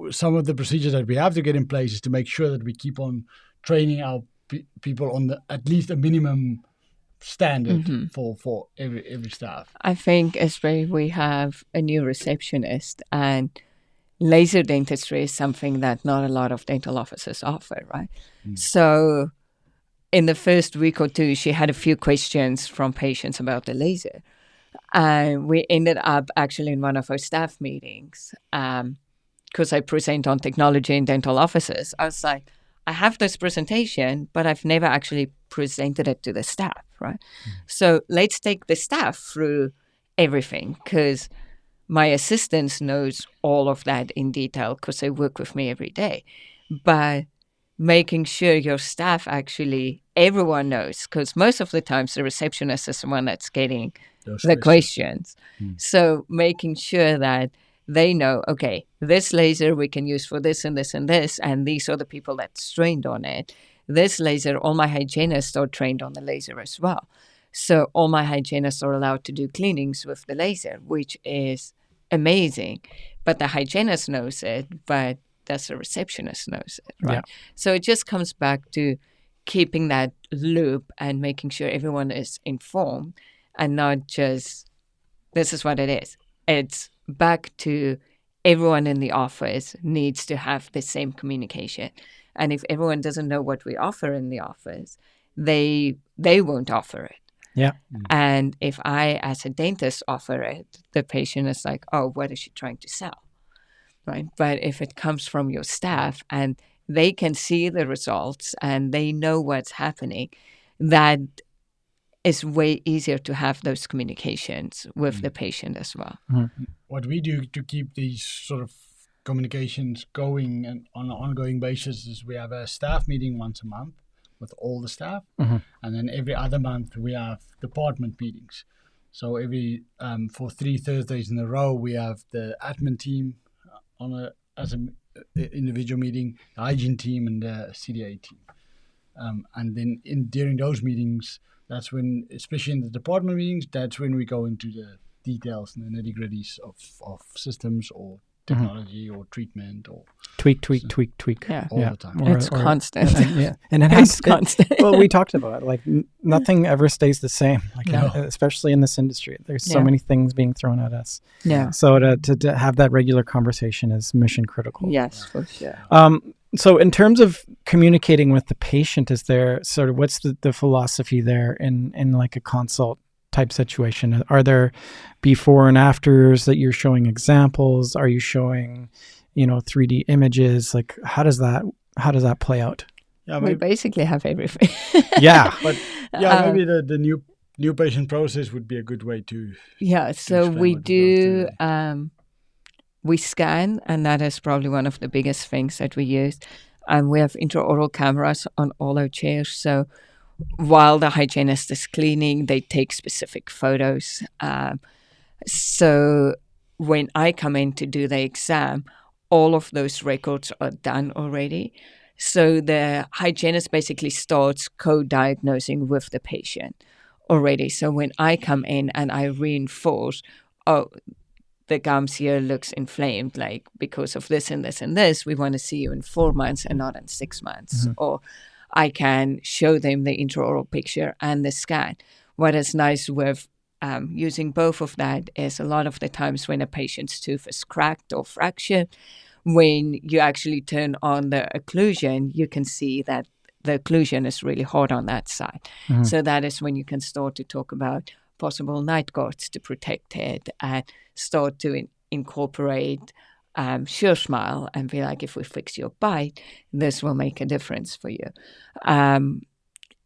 some of the procedures that we have to get in place is to make sure that we keep on training our people on at least a minimum standard for every staff. I think especially we have a new receptionist, and laser dentistry is something that not a lot of dental offices offer, right? So in the first week or two, she had a few questions from patients about the laser. And we ended up actually in one of our staff meetings, because I present on technology in dental offices. I was like, I have this presentation, but I've never actually presented it to the staff, right? So let's take the staff through everything, because my assistants knows all of that in detail because they work with me every day. But making sure your staff actually, everyone knows, because most of the times the receptionist is the one that's getting the questions. So making sure that they know, okay, this laser we can use for this and this and this, and these are the people that's trained on it. This laser, all my hygienists are trained on the laser as well. So all my hygienists are allowed to do cleanings with the laser, which is amazing. But the hygienist knows it, but does the receptionist knows it, right? Yeah. So it just comes back to keeping that loop and making sure everyone is informed and not just, this is what it is. It's back to everyone in the office needs to have the same communication. And if everyone doesn't know what we offer in the office, they won't offer it. Yeah. And if I, as a dentist, offer it, the patient is like, oh, what is she trying to sell? Right. But if it comes from your staff and they can see the results and they know what's happening, that is way easier to have those communications with the patient as well. What we do to keep these sort of communications going and on an ongoing basis is we have a staff meeting once a month with all the staff, and then every other month we have department meetings. So every for 3 Thursdays in a row we have the admin team as an individual meeting, the hygiene team, and the CDA team. And then during those meetings, that's when, especially in the department meetings, that's when we go into the details and the nitty-gritties of systems or technology or treatment or tweak all the time. It's constant. And it has constant. Well, we talked about it. Like nothing ever stays the same. Like especially in this industry, there's so many things being thrown at us. Yeah. So to have that regular conversation is mission critical. Yes, for sure. So in terms of communicating with the patient, is there sort of what's the philosophy there in like a consult type situation? Are there before and afters that you're showing examples? Are you showing, 3D images? Like how does that play out? Yeah, we basically have everything. But maybe the new patient process would be a good way to. Yeah, so we do. We scan, and that is probably one of the biggest things that we use. We have intraoral cameras on all our chairs, so while the hygienist is cleaning, they take specific photos. So when I come in to do the exam, all of those records are done already. So the hygienist basically starts co-diagnosing with the patient already. So when I come in and I reinforce, the gums here looks inflamed, like because of this and this and this, we want to see you in 4 months and not in 6 months. Or I can show them the intraoral picture and the scan. What is nice with using both of that is a lot of the times when a patient's tooth is cracked or fractured, when you actually turn on the occlusion, you can see that the occlusion is really hard on that side. So that is when you can start to talk about possible night guards to protect it and start to incorporate Sure Smile and be like, if we fix your bite, this will make a difference for you.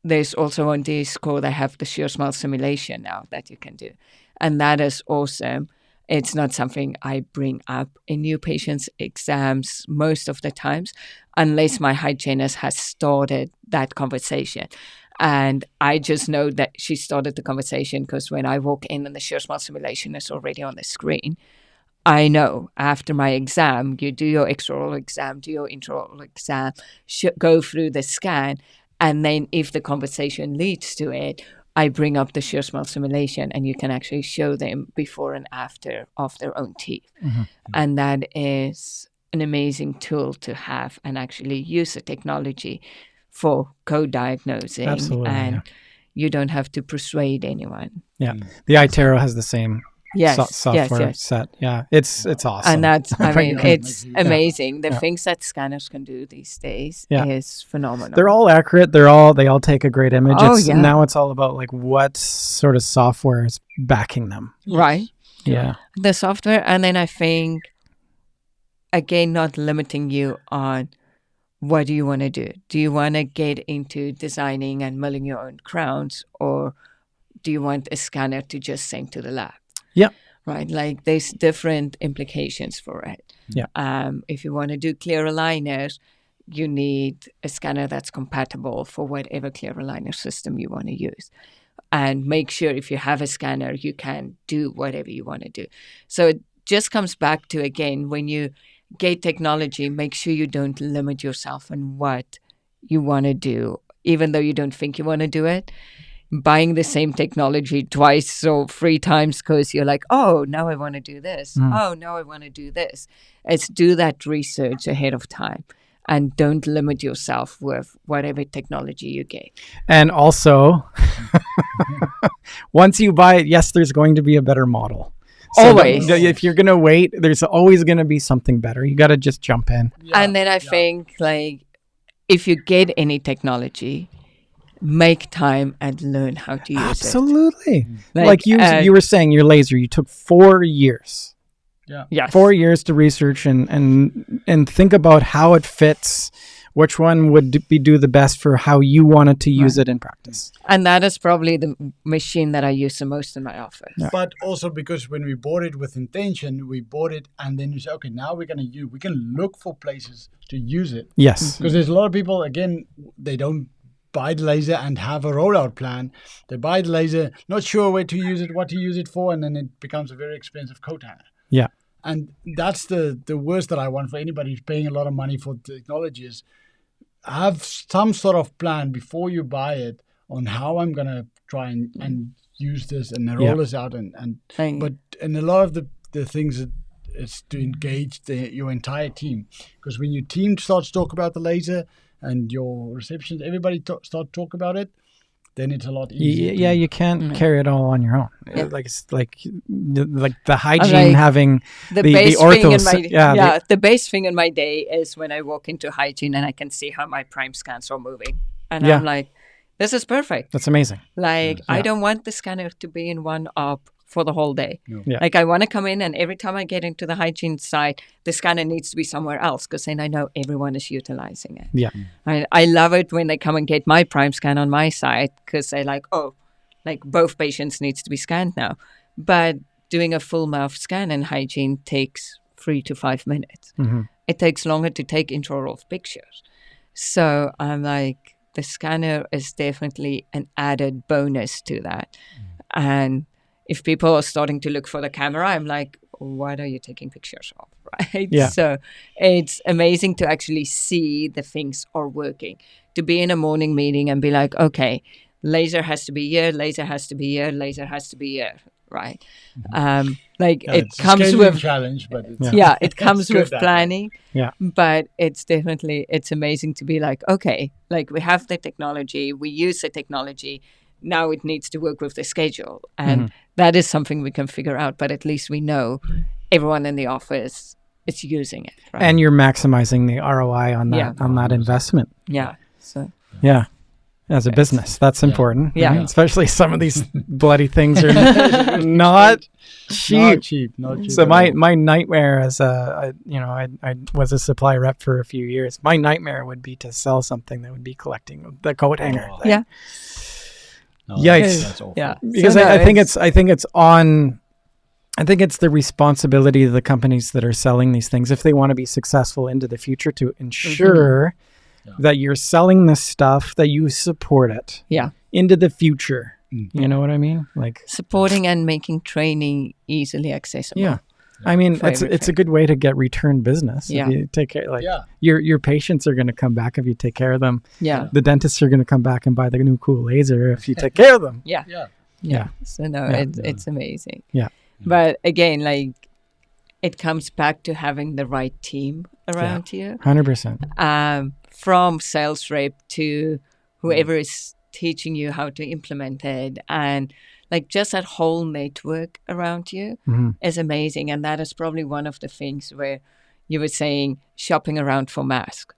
There's also on D-Score, they have the Sure Smile simulation now that you can do. And that is awesome. It's not something I bring up in new patients' exams most of the times, unless my hygienist has started that conversation. And I just know that she started the conversation because when I walk in and the Sure Smile simulation is already on the screen, I know after my exam, you do your extraoral exam, do your intraoral exam, go through the scan, and then if the conversation leads to it, I bring up the Sure Smile simulation and you can actually show them before and after of their own teeth. And that is an amazing tool to have and actually use the technology for co-diagnosing. Absolutely, and you don't have to persuade anyone. Yeah, the iTero has the same software set. Yeah, it's awesome. And that's, it's amazing. The things that scanners can do these days is phenomenal. They're all accurate. They all take a great image. Now it's all about like what sort of software is backing them. Right. Yeah. The software, and then I think, again, not limiting you on what do you want to do? Do you want to get into designing and milling your own crowns, or do you want a scanner to just send to the lab? Yeah. Right. Like there's different implications for it. Yeah. If you want to do clear aligners, you need a scanner that's compatible for whatever clear aligner system you want to use. And make sure if you have a scanner, you can do whatever you want to do. So it just comes back to, again, when you get technology, make sure you don't limit yourself on what you want to do, even though you don't think you want to do it. Buying the same technology twice or 3 times because you're like, oh, now I want to do this. Oh, now I want to do this. It's do that research ahead of time. And don't limit yourself with whatever technology you get. And also, once you buy it, yes, there's going to be a better model. So always. If you're going to wait, there's always going to be something better. You got to just jump in. Yeah, and then I think, like, if you get any technology, make time and learn how to use it. Absolutely. Like you were saying, your laser, you took 4 years. Yeah. Yes. 4 years to research and think about how it fits, which one would do the best for how you wanted to use it in practice. And that is probably the machine that I use the most in my office. Yeah. But also because when we bought it with intention, we bought it and then you say, okay, now we can look for places to use it. Yes. Because there's a lot of people, again, they don't buy the laser and have a rollout plan. They buy the laser, not sure where to use it, what to use it for, and then it becomes a very expensive coat hanger. Yeah. And that's the worst that I want for anybody who's paying a lot of money for technology is have some sort of plan before you buy it on how I'm going to try and use this and roll this out. But a lot of the things is to engage your entire team. Because when your team starts to talk about the laser and your receptions, everybody start to talk about it, then it's a lot easier. Yeah, you can't carry it all on your own. Yeah. Like it's like the hygiene, having the orthos. The best thing in my day is when I walk into hygiene and I can see how my prime scans are moving, and I'm like, this is perfect. That's amazing. Like I don't want the scanner to be in one op for the whole day. No. Yeah. Like I want to come in and every time I get into the hygiene side, the scanner needs to be somewhere else because then I know everyone is utilizing it. Yeah. I love it when they come and get my prime scan on my side because they're like, oh, like both patients needs to be scanned now. But doing a full mouth scan in hygiene takes 3 to 5 minutes. Mm-hmm. It takes longer to take intraoral pictures. So I'm like, the scanner is definitely an added bonus to that. And if people are starting to look for the camera, I'm like, what are you taking pictures of, right? Yeah. So it's amazing to actually see the things are working. To be in a morning meeting and be like, okay, laser has to be here, laser has to be here, laser has to be here, right? It comes with challenge, but it comes with planning. Yeah. But it's amazing to be like, okay, like we have the technology, we use the technology. Now it needs to work with the schedule. And that is something we can figure out. But at least we know everyone in the office is using it. Right? And you're maximizing the ROI on that investment. Yeah. So. Yeah. As a business, that's important. Yeah. Right? Especially some of these bloody things are not cheap. Not cheap. So my nightmare as I was a supply rep for a few years. My nightmare would be to sell something that would be collecting the coat hanger. Yeah. No, Yikes! That's awful. Yeah, because I think it's the responsibility of the companies that are selling these things, if they want to be successful into the future, to ensure that you're selling this stuff, that you support it into the future. You know what I mean? Like supporting and making training easily accessible. Yeah. I mean, it's a good way to get return business. Yeah. If you take care, your patients are going to come back if you take care of them. Yeah. The dentists are going to come back and buy the new cool laser if you take care of them. Yeah. So it's amazing. Yeah. But again, like it comes back to having the right team around you. 100%. From sales rep to whoever is teaching you how to implement it, and like just that whole network around you is amazing. And that is probably one of the things where you were saying shopping around for masks.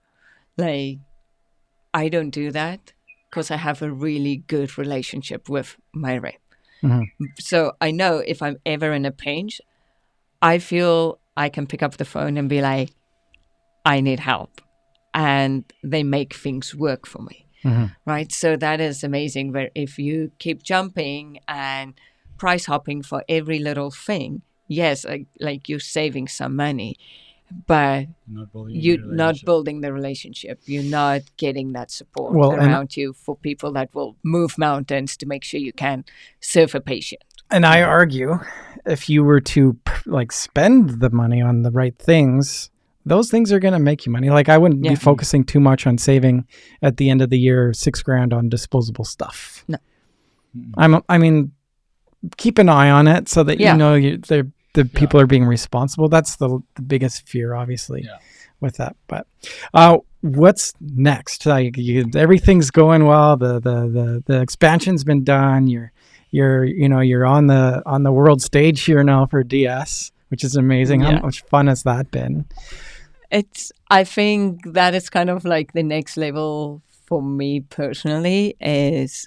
Like, I don't do that because I have a really good relationship with my rep. So I know if I'm ever in a pinch, I feel I can pick up the phone and be like, I need help. and they make things work for me. Right? So that is amazing, where if you keep jumping and price hopping for every little thing, yes, like you're saving some money, but you're not building the relationship. You're not getting that support around you for people that will move mountains to make sure you can serve a patient. And I argue, if you were to like spend the money on the right things, those things are going to make you money. Like I wouldn't be focusing too much on saving at the end of the year $6,000 on disposable stuff. No, I mean, keep an eye on it so that you know the people are being responsible. That's the biggest fear, obviously, with that. But what's next? Like everything's going well. The expansion's been done. You're on the world stage here now for DS, which is amazing. How much fun has that been? I think that is kind of like the next level for me personally is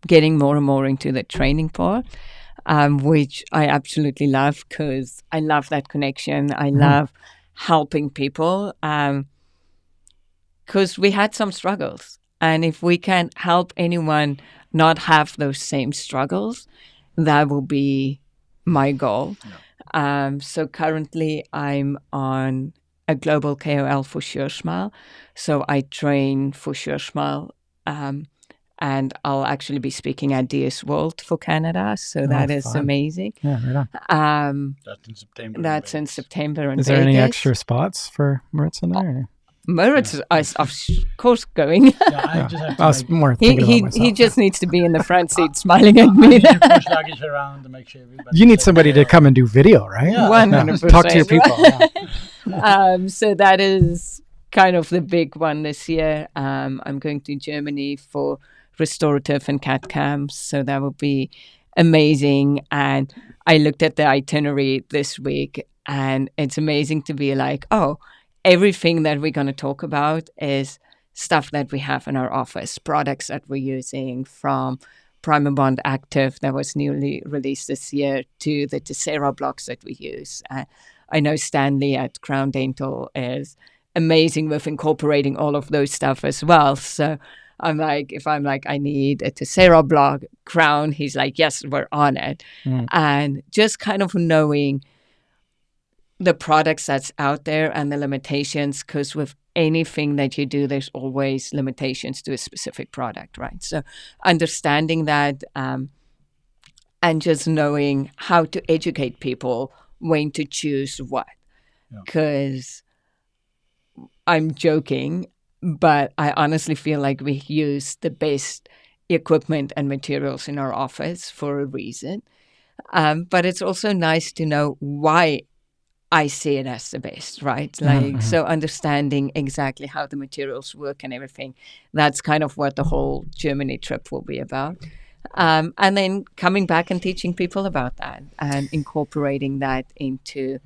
getting more and more into the training part, which I absolutely love because I love that connection. I love helping people because we had some struggles. And if we can help anyone not have those same struggles, that will be my goal. Yeah. So currently I'm on a global KOL for SureSmile. So I train for SureSmile, and I'll actually be speaking at DS World for Canada. So that is amazing. Yeah, right on. That's in September. That's in September in Is there any extra spots for Mauritz and I? Mauritz is of course going. He just needs to be in the front seat smiling at me. Push luggage around to make sure you need somebody to come and do video, right? 100%. Talk to your people. So that is kind of the big one this year. I'm going to Germany for restorative and CAD cams, so that will be amazing. And I looked at the itinerary this week, and it's amazing to be like, oh, everything that we're going to talk about is stuff that we have in our office, products that we're using, from Primer Bond Active that was newly released this year to the Tessera blocks that we use. I know Stanley at Crown Dental is amazing with incorporating all of those stuff as well. So I'm like, if I'm like, I need a Tessera block, Crown, he's like, yes, we're on it. And just kind of knowing the products that's out there and the limitations, because with anything that you do, there's always limitations to a specific product, right? So understanding that and just knowing how to educate people when to choose what. Because I'm joking, but I honestly feel like we use the best equipment and materials in our office for a reason. But it's also nice to know why I see it as the best, right? Like, so understanding exactly how the materials work and everything. That's kind of what the whole Germany trip will be about. And then coming back and teaching people about that and incorporating that into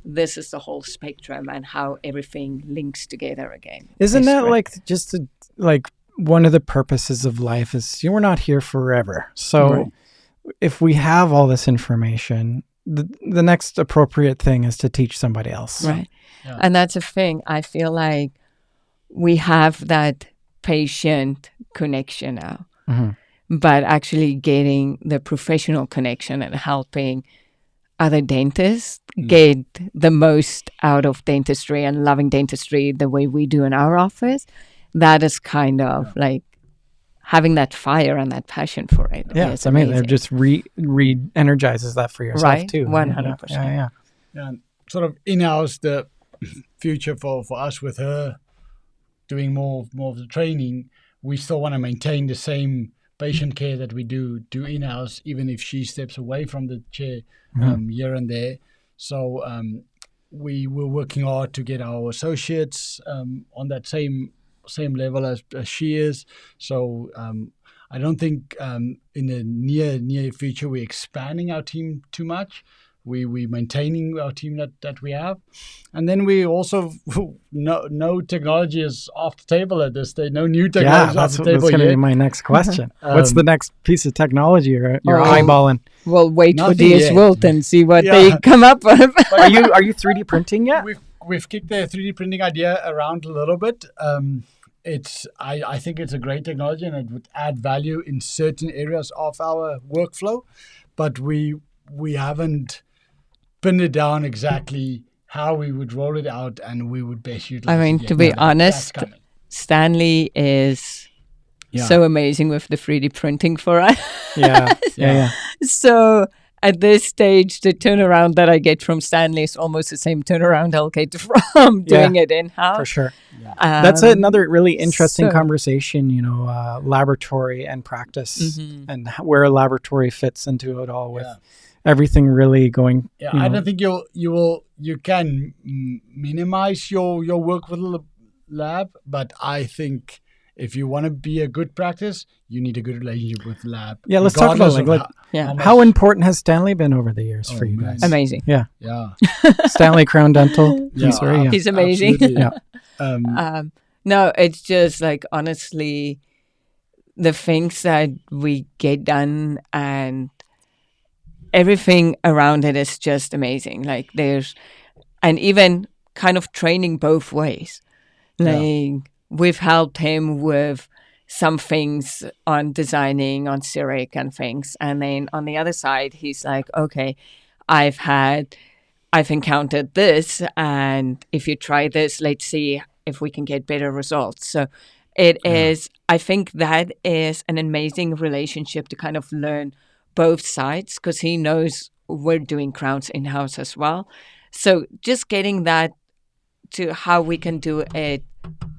this is the whole spectrum and how everything links together again. Isn't that like just like one of the purposes of life is we're not here forever. So if we have all this information, the next appropriate thing is to teach somebody else. Right. Yeah. And that's a thing. I feel like we have that patient connection now, but actually getting the professional connection and helping other dentists get the most out of dentistry and loving dentistry the way we do in our office, that is kind of like having that fire and that passion for it. Yeah, it's amazing. It just re-energizes that for yourself, right? Too. 100%. Yeah. And sort of in-house the future for us with her doing more of the training, we still want to maintain the same patient care that we do in-house, even if she steps away from the chair here and there. So we were working hard to get our associates on that same level as she is. So I don't think in the near future we're expanding our team too much. We maintaining our team that we have, and then we also no technology is off the table at this stage. No new technology off the table. That's going to be my next question. What's the next piece of technology you're eyeballing? We'll wait for DS World and see what they come up with. Are you 3D printing yet? we've kicked the 3D printing idea around a little bit. I think it's a great technology and it would add value in certain areas of our workflow, but we haven't pinned it down exactly how we would roll it out and we would best utilize I mean, it. to be honest, Stanley is so amazing with the 3D printing for us. Yeah. So at this stage, the turnaround that I get from Stanley is almost the same turnaround I'll get from doing it in-house. For sure. Yeah. That's another really interesting conversation, laboratory and practice and where a laboratory fits into it all with everything really going. Yeah, I don't think you can minimize your work with a lab, but I think if you want to be a good practice, you need a good relationship with the lab. Yeah, let's talk about how important has Stanley been over the years for you guys? Amazing. Yeah. Stanley Crown Dental. He's amazing. Yeah. No, it's just like, honestly, the things that we get done and everything around it is just amazing. Like and even kind of training both ways. Like we've helped him with some things on designing on CEREC and things. And then on the other side, he's like, okay, I've encountered this. And if you try this, let's see if we can get better results. So it is, I think that is an amazing relationship to kind of learn both sides, because he knows we're doing crowns in-house as well. So just getting that to how we can do it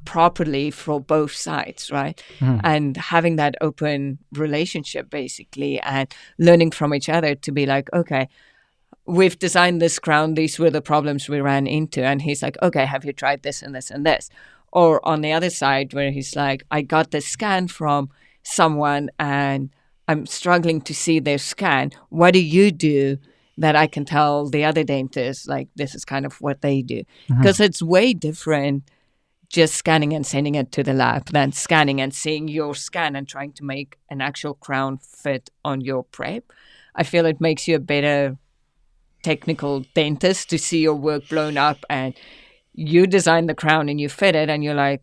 properly for both sides, right? And having that open relationship, basically, and learning from each other to be like, okay, we've designed this crown, these were the problems we ran into. And he's like, okay, have you tried this and this and this? Or on the other side, where he's like, I got this scan from someone and I'm struggling to see their scan. What do you do that I can tell the other dentists, like, this is kind of what they do? Because it's way different just scanning and sending it to the lab than scanning and seeing your scan and trying to make an actual crown fit on your prep. I feel it makes you a better technical dentist to see your work blown up and you design the crown and you fit it and you're like,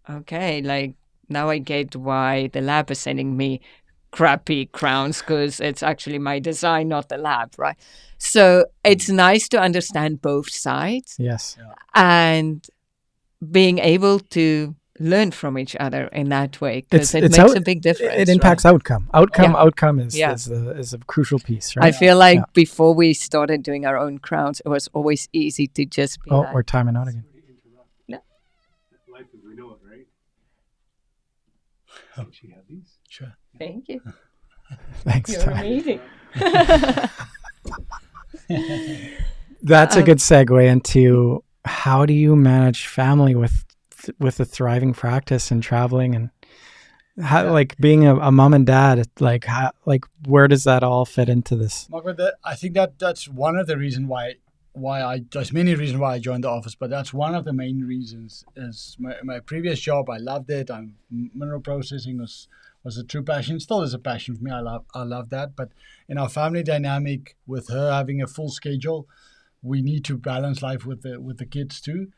okay, like, now I get why the lab is sending me crappy crowns, because it's actually my design, not the lab, right? So it's nice to understand both sides. Yes. And being able to learn from each other in that way, because it makes a big difference. It impacts outcome. Outcome is a crucial piece, right? I feel like before we started doing our own crowns, it was always easy to just be we're timing out again. Life as we know it, right? Oh, she have these? Sure. Thank you. Thanks, You're amazing. That's a good segue into how do you manage family with a thriving practice and traveling, and how, like, being a mom and dad, like, how, like, where does that all fit into this? Marc, I think that's one of the reasons why there's many reasons why I joined the office, but that's one of the main reasons. Is my previous job, I loved it. Mineral processing was a true passion. Still is a passion for me. I love that. But in our family dynamic, with her having a full schedule, we need to balance life with the kids too.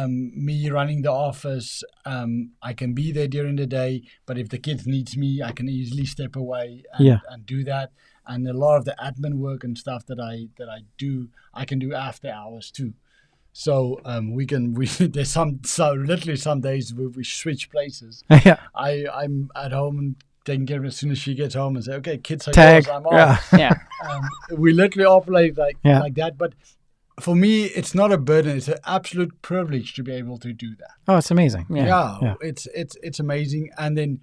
Me running the office, I can be there during the day, but if the kids needs me, I can easily step away and do that. And a lot of the admin work and stuff that I do, I can do after hours too. So there's literally some days where we switch places. I'm at home and taking care of it as soon as she gets home and say, okay, kids are yours, I'm off. We literally operate like that. But for me, it's not a burden. It's an absolute privilege to be able to do that. Oh, it's amazing. It's amazing. And then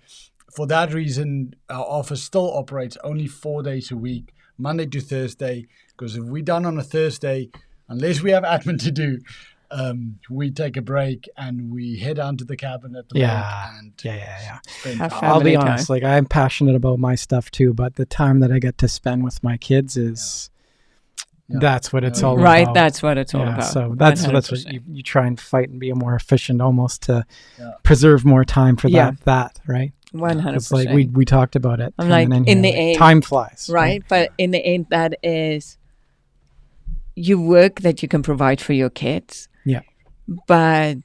for that reason, our office still operates only 4 days a week, Monday to Thursday, because if we're done on a Thursday, unless we have admin to do, we take a break and we head down to the cabin at the break. And I'll be honest, like, I'm passionate about my stuff too, but the time that I get to spend with my kids is that's what it's all about. Right, that's what it's all about. So that's what you try and fight and be more efficient, almost to preserve more time for that, right? 100%. It's like we talked about it. I'm like, in the end, time flies. Right? But in the end, that is you work that you can provide for your kids. Yeah. But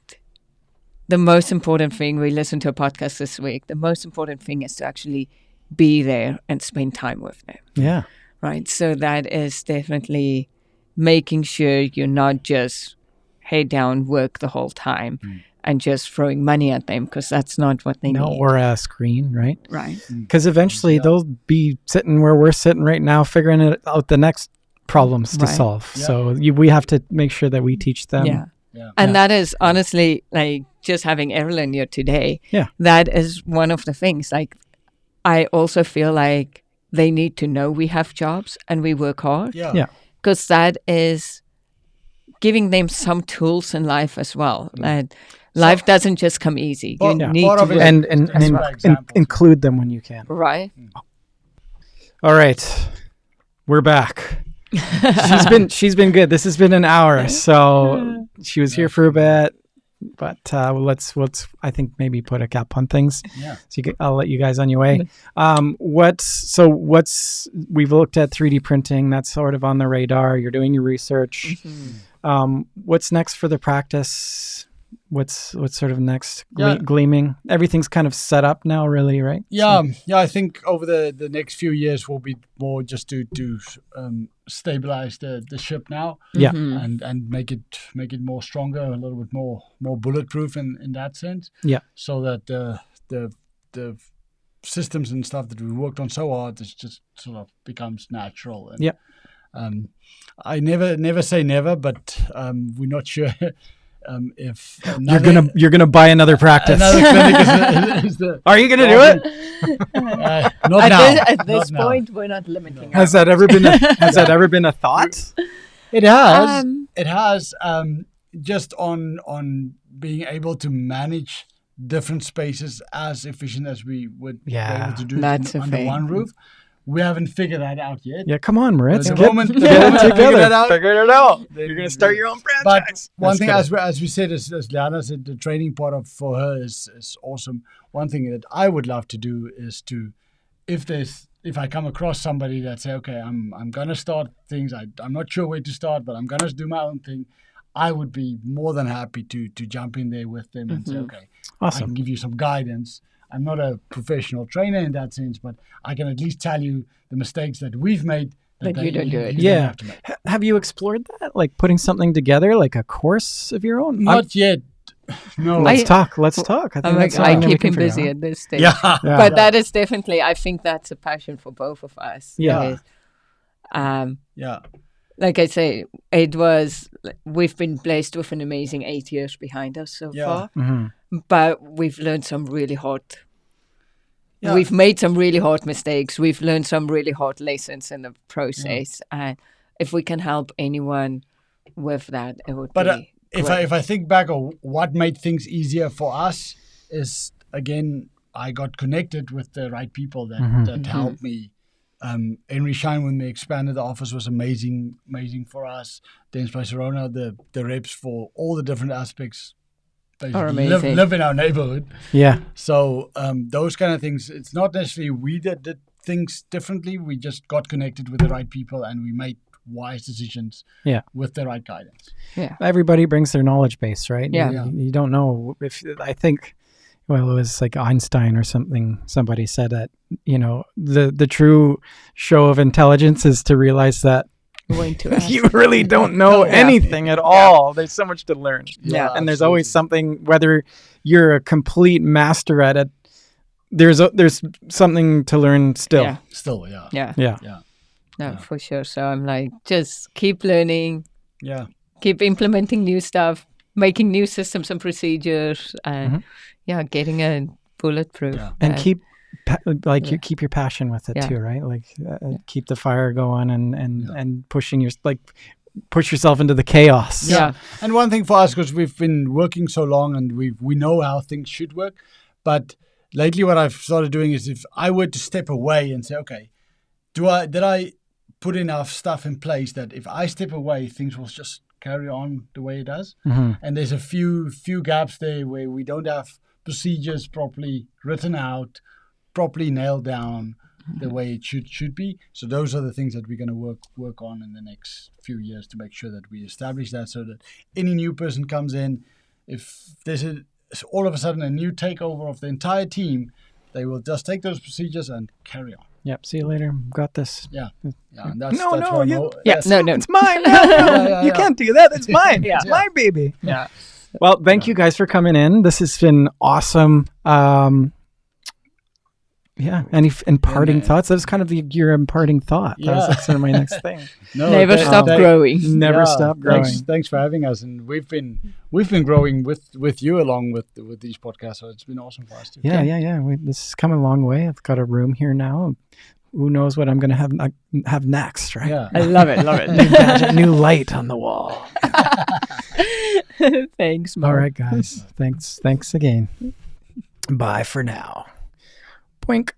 the most important thing, we listened to a podcast this week, the most important thing is to actually be there and spend time with them. Yeah. Right. So that is definitely making sure you're not just head down, work the whole time and just throwing money at them, because that's not what they need. Or a screen, right? Right. Because eventually they'll be sitting where we're sitting right now, figuring it out the next problems to solve. Yeah. So we have to make sure that we teach them. Yeah. Yeah. And that is honestly, like, just having Arilyn here today, Yeah. that is one of the things. Like, I also feel like they need to know we have jobs and we work hard. Yeah. Yeah. Because that is giving them some tools in life as well. And life doesn't just come easy. You need part to of it- work. And examples. include them when you can. Right. All right. We're back. She's been good. This has been an hour. So she was here for a bit. But let's I think maybe put a cap on things. Yeah. So I'll let you guys on your way. We've looked at 3D printing. That's sort of on the radar. You're doing your research. What's next for the practice? What's sort of next gleaming? Everything's kind of set up now, really, right? Yeah, I think over the next few years will be more just to stabilize the ship now. Yeah. And make it more stronger, a little bit more bulletproof in that sense. Yeah. So that the systems and stuff that we worked on so hard is just sort of becomes natural. And, Yeah. I never say never, but we're not sure. If You're gonna buy another practice. another clinic is the Are you gonna do it? not now. At this Not now. point, we're not limiting. Has that ever been a thought? It has. It has. Just on being able to manage different spaces as efficient as we would be able to do it That's a under thing. one roof. We haven't figured that out yet. Yeah, come on, Mauritz. The Get moment it I figure together. that out, Figure it out. then- You're gonna start your own But franchise. one That's thing, good. as we said, as Leana said, the training part of for her is awesome. One thing that I would love to do is to, if I come across somebody that say, okay, I'm gonna start things. I'm not sure where to start, but I'm gonna do my own thing. I would be more than happy to jump in there with them and say, okay, I Awesome. can give you some guidance. I'm not a professional trainer in that sense, but I can at least tell you the mistakes that we've made. That you don't do it. you Yeah. don't have to make. Have you explored that? Like putting something together, like a course of your own? Not yet. No. Let's talk. Let's talk. I think I'm that's like, I something we keep can him figure busy out. at this stage. Yeah. But that is definitely, I think that's a passion for both of us. Yeah. Is, Yeah. like I say, we've been blessed with an amazing 8 years behind us so Yeah. far. Mhm. But we've learned some really hard. Yeah. We've made some really hard mistakes. We've learned some really hard lessons in the process. And if we can help anyone with that, it would But be great. if I think back on what made things easier for us is, again, I got connected with the right people that helped me. Henry Shine, when we expanded the office, was amazing for us. Dentalbytes Verona, the reps for all the different aspects Are basically amazing. live in our neighborhood. Yeah. So those kind of things, it's not necessarily we that did things differently. We just got connected with the right people and we made wise decisions with the right guidance. Everybody brings their knowledge base, right? Yeah. You don't know if I think. Well, it was like Einstein or something. Somebody said that the true show of intelligence is to realize that Going to ask. you really don't know anything at all. There's so much to learn. Yeah, And there's always something, whether you're a complete master at it, there's something to learn still. Yeah. Still, yeah. Yeah. Yeah. No, for sure. So I'm like, just keep learning, Yeah. keep implementing new stuff, making new systems and procedures, and getting a bulletproof. Yeah. And keep Yeah. you keep your passion with it Yeah. too, right? Like keep the fire going and pushing push yourself into the chaos. Yeah. And one thing for us, because we've been working so long and we know how things should work, but lately what I've started doing is if I were to step away and say, okay, did I put enough stuff in place that if I step away, things will just carry on the way it does? Mm-hmm. And there's a few gaps there where we don't have procedures properly written out, properly nailed down. the way it should be. So those are the things that we're going to work on in the next few years to make sure that we establish that, so that any new person comes in, if there's all of a sudden a new takeover of the entire team, they will just take those procedures and carry on. Yep. See you later. Got this. Yeah. And that's No, what I'm Yes. No. It's mine. No, you can't do that. It's mine. Yeah. It's my baby. Yeah. Well, thank you guys for coming in. This has been awesome. Any imparting thoughts? That was kind of your imparting thought. That was like sort of my next thing. Never stop growing. Never stop growing. Thanks for having us, and we've been growing with you along with these podcasts. So it's been awesome for us too. Yeah. This has come a long way. I've got a room here now. Who knows what I'm going to have next, right? Yeah. I love it. New gadget, new light on the wall. Thanks, Marc. All right, guys. Thanks again. Bye for now. Boink.